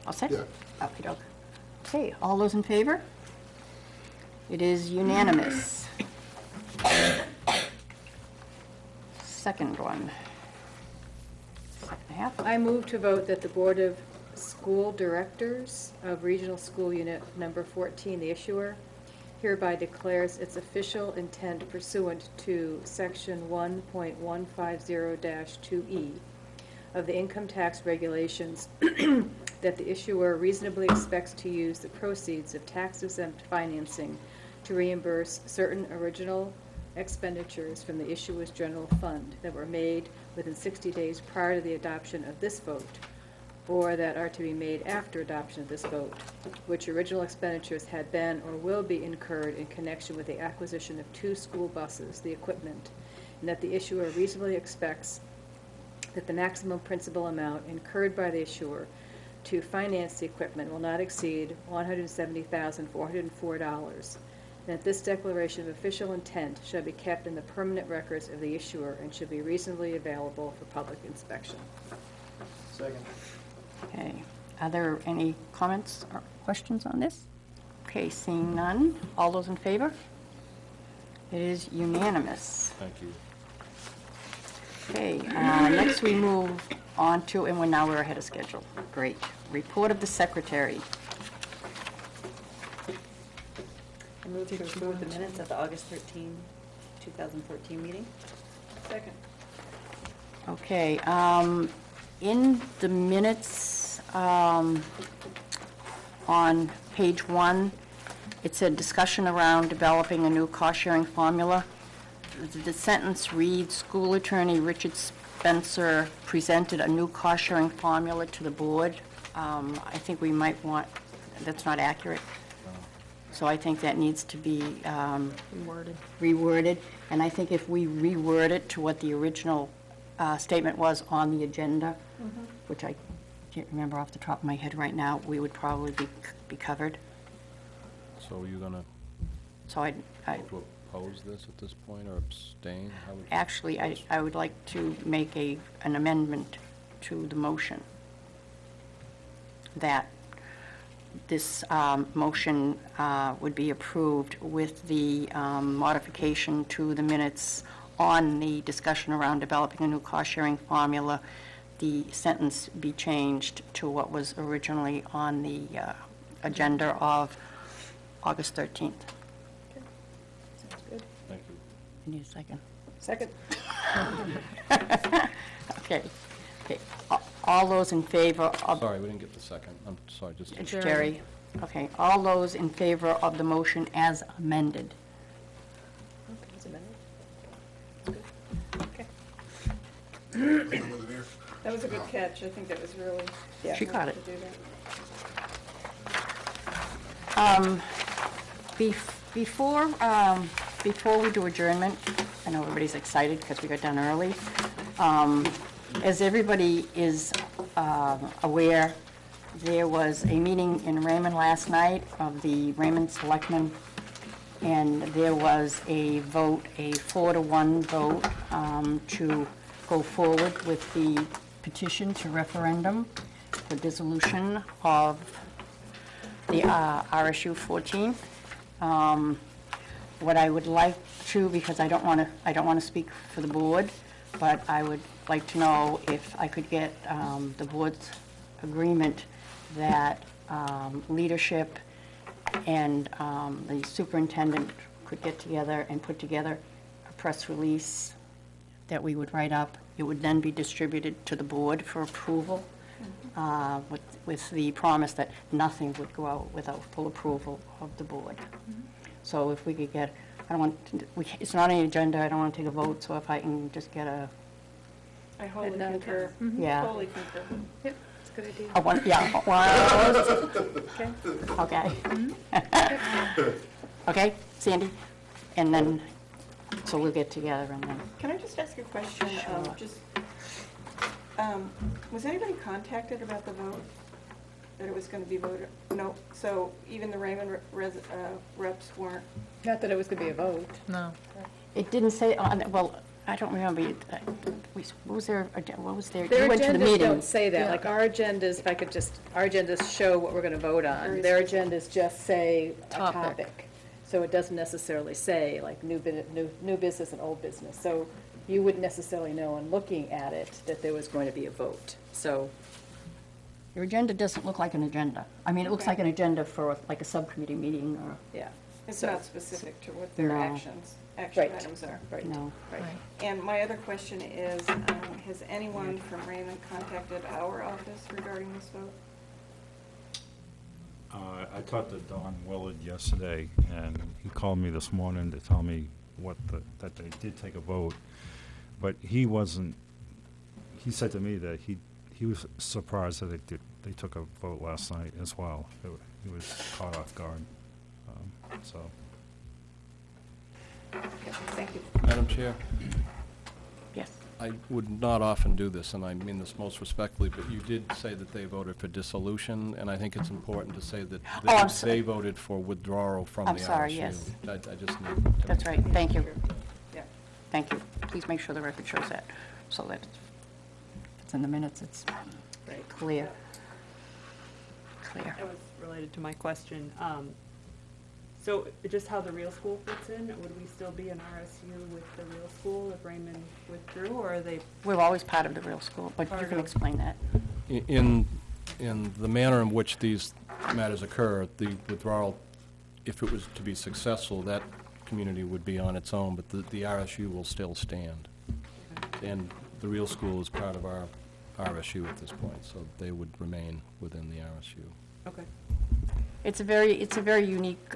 all set? Yeah. Okey-doke. Okay, all those in favor? It is unanimous. Second one. Second half. I move to vote that the Board of School Directors of Regional School Unit Number 14, the issuer, hereby declares its official intent pursuant to Section 1.150-2E of the income tax regulations that the issuer reasonably expects to use the proceeds of tax-exempt financing to reimburse certain original expenditures from the issuer's general fund that were made within 60 days prior to the adoption of this vote, or that are to be made after adoption of this vote, which original expenditures had been or will be incurred in connection with the acquisition of 2 school buses, the equipment, and that the issuer reasonably expects that the maximum principal amount incurred by the issuer to finance the equipment will not exceed $170,404, and that this declaration of official intent shall be kept in the permanent records of the issuer and should be reasonably available for public inspection. Second. Okay, are there any comments or questions on this? Okay, seeing none, all those in favor? It is unanimous. Thank you. Okay, next we move on to, and we're ahead of schedule. Great. Report of the secretary. I move to approve the minutes of the August 13, 2014 meeting. Second. Okay, in the minutes, on page 1, it said discussion around developing a new cost-sharing formula. The sentence reads, school attorney Richard Spencer presented a new cost-sharing formula to the board. I think we might want, that's not accurate. So I think that needs to be reworded. And I think if we reword it to what the original statement was on the agenda, which I can't remember off the top of my head right now, we would probably be covered. So are you going to So I oppose this at this point, or abstain? How would you- actually, I would like to make an amendment to the motion, that this motion would be approved with the modification to the minutes on the discussion around developing a new cost-sharing formula. The sentence be changed to what was originally on the agenda of August 13th. Sounds good. Thank you. I need a second. Second. Okay. Okay. All those in favor of... Sorry, we didn't get the second. I'm sorry, just... It's Jerry. Okay. All those in favor of the motion as amended? Okay, it's amended. That's good. Okay. That was a good catch. I think that was really. She caught it. to do that. Before we do adjournment, I know everybody's excited because we got done early. As everybody is aware, there was a meeting in Raymond last night of the Raymond Selectmen, and there was a vote, a 4-to-1 vote, to go forward with the petition to referendum for dissolution of the RSU 14. What I would like to, because I don't want to speak for the board, but I would like to know if I could get the board's agreement that leadership and the superintendent could get together and put together a press release that we would write up. It would then be distributed to the board for approval, with the promise that nothing would go out without full approval of the board. So if we could get, I don't want, it's not on the agenda, I don't want to take a vote, so if I can just get a I wholly And, concur. Yeah. Wholly concur. Yep, it's a good idea. Oh, one, yeah, well, Okay. okay. Okay, Sandy? And then, so we'll get together and then, Can I just ask a question? Sure. Was anybody contacted about the vote? That it was going to be voted? No, so even the Raymond reps weren't? Not that it was going to be a vote. No. it didn't say, well, I don't remember, what was their, Their you went to the agendas meeting. don't say that, like our agendas, if I could just, our agendas show what we're gonna vote on. Their agendas just say a Topic. topic. So it doesn't necessarily say like new business and old business. So you wouldn't necessarily know in looking at it that there was going to be a vote. So, Your agenda doesn't look like an agenda. I mean, it looks Okay. like an agenda for like a subcommittee meeting or, yeah. It's So- not specific to what their No. action Right. items are. Right. no. Right. And my other question is, has anyone from Raymond contacted our office regarding this vote? I talked to Don Willard yesterday, and he called me this morning to tell me that they did take a vote, but he wasn't, he said to me that he was surprised that they took a vote last night as well. He was caught off guard, so. Thank you. Madam Chair, Yes. I would not often do this, and I mean this most respectfully, but you did say that they voted for dissolution, and I think it's important to say that Oh, I'm so- they voted for withdrawal from the I'm RSU. sorry, yes. I just need to. That's right, thank you. Yeah. Thank you. Please make sure the record shows that, so that if it's in the minutes, it's clear. Clear. That was related to my question. So just how the real school fits in, would we still be an RSU with the real school if Raymond withdrew, or are they? We're always part of the real school, but you Part can of- explain that. In the manner in which these matters occur, the withdrawal, if it was to be successful, that community would be on its own, but the RSU will still stand. And the real school is part of our RSU at this point, so they would remain within the RSU. Okay. It's a very unique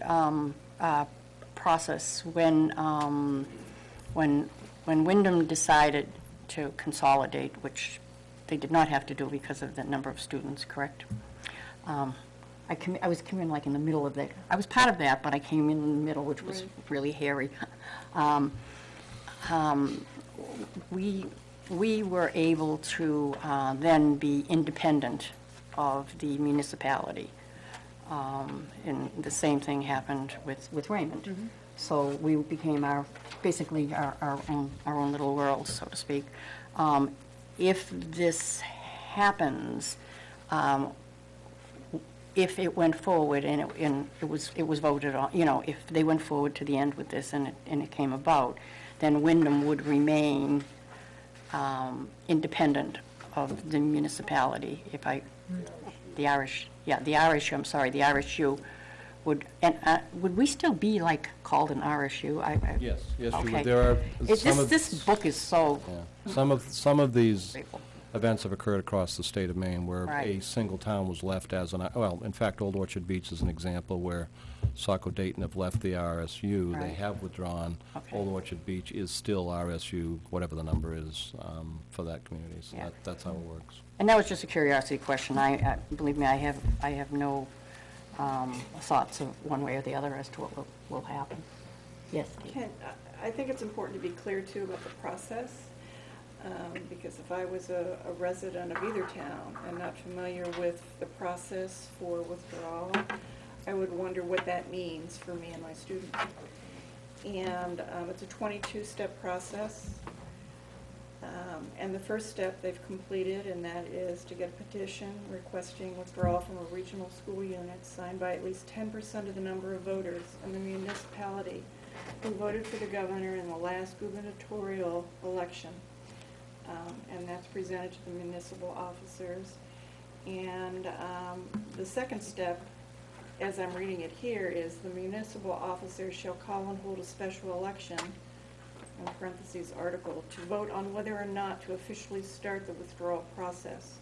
process. When Wyndham decided to consolidate, which they did not have to do because of the number of students, correct? I was coming in like in the middle of that. I was part of that, but I came in the middle, which was really hairy. We were able to then be independent of the municipality. And the same thing happened with Raymond. So we became basically our own little world, so to speak. If this happens, if it went forward and it was voted on, if they went forward to the end with this and it came about, then Wyndham would remain independent of the municipality. The RSU would, and would we still be like called an RSU? Yes, you Okay. would. There are some of... This book is so Yeah. Some of these grateful. events have occurred across the state of Maine where Right. a single town was left as well, in fact, Old Orchard Beach is an example where Saco Dayton have left the RSU. They Right. have withdrawn. Okay. Old Orchard Beach is still RSU, whatever the number is, for that community. So Yeah. that's how it works. And that was just a curiosity question. Believe me, I have no thoughts of one way or the other as to what will happen. Yes, Kate? I think it's important to be clear, too, about the process, because if I was a resident of either town and not familiar with the process for withdrawal, I would wonder what that means for me and my students. And it's a 22-step process. And the first step they've completed, and that is to get a petition requesting withdrawal from a regional school unit signed by at least 10% of the number of voters in the municipality who voted for the governor in the last gubernatorial election. And that's presented to the municipal officers. And the second step, as I'm reading it here, is the municipal officers shall call and hold a special election, in parentheses article, to vote on whether or not to officially start the withdrawal process.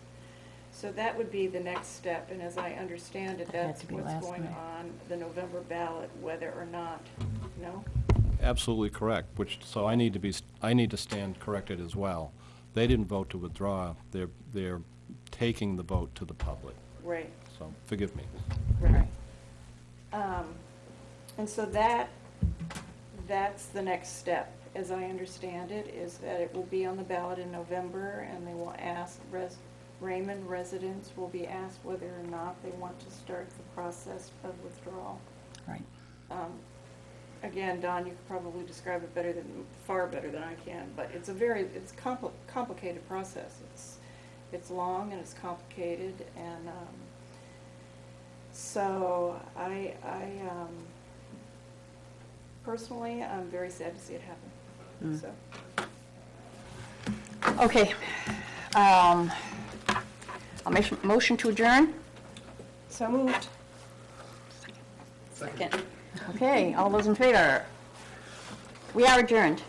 So that would be the next step, and as I understand it, That had that's to be what's last going night. on the November ballot, whether or not, no? Absolutely correct, so I need to stand corrected as well. They didn't vote to withdraw. They're taking the vote to the public. Right. So forgive me. Right. And so that's the next step, as I understand it, is that it will be on the ballot in November, and they will ask, Raymond residents will be asked whether or not they want to start the process of withdrawal. Right. Again, Don, you could probably describe it far better than I can, but it's complicated process. It's long and it's complicated, and so I personally, I'm very sad to see it happen. So. Okay. I'll make a motion to adjourn. So moved. Second. Okay, all those in favor? We are adjourned.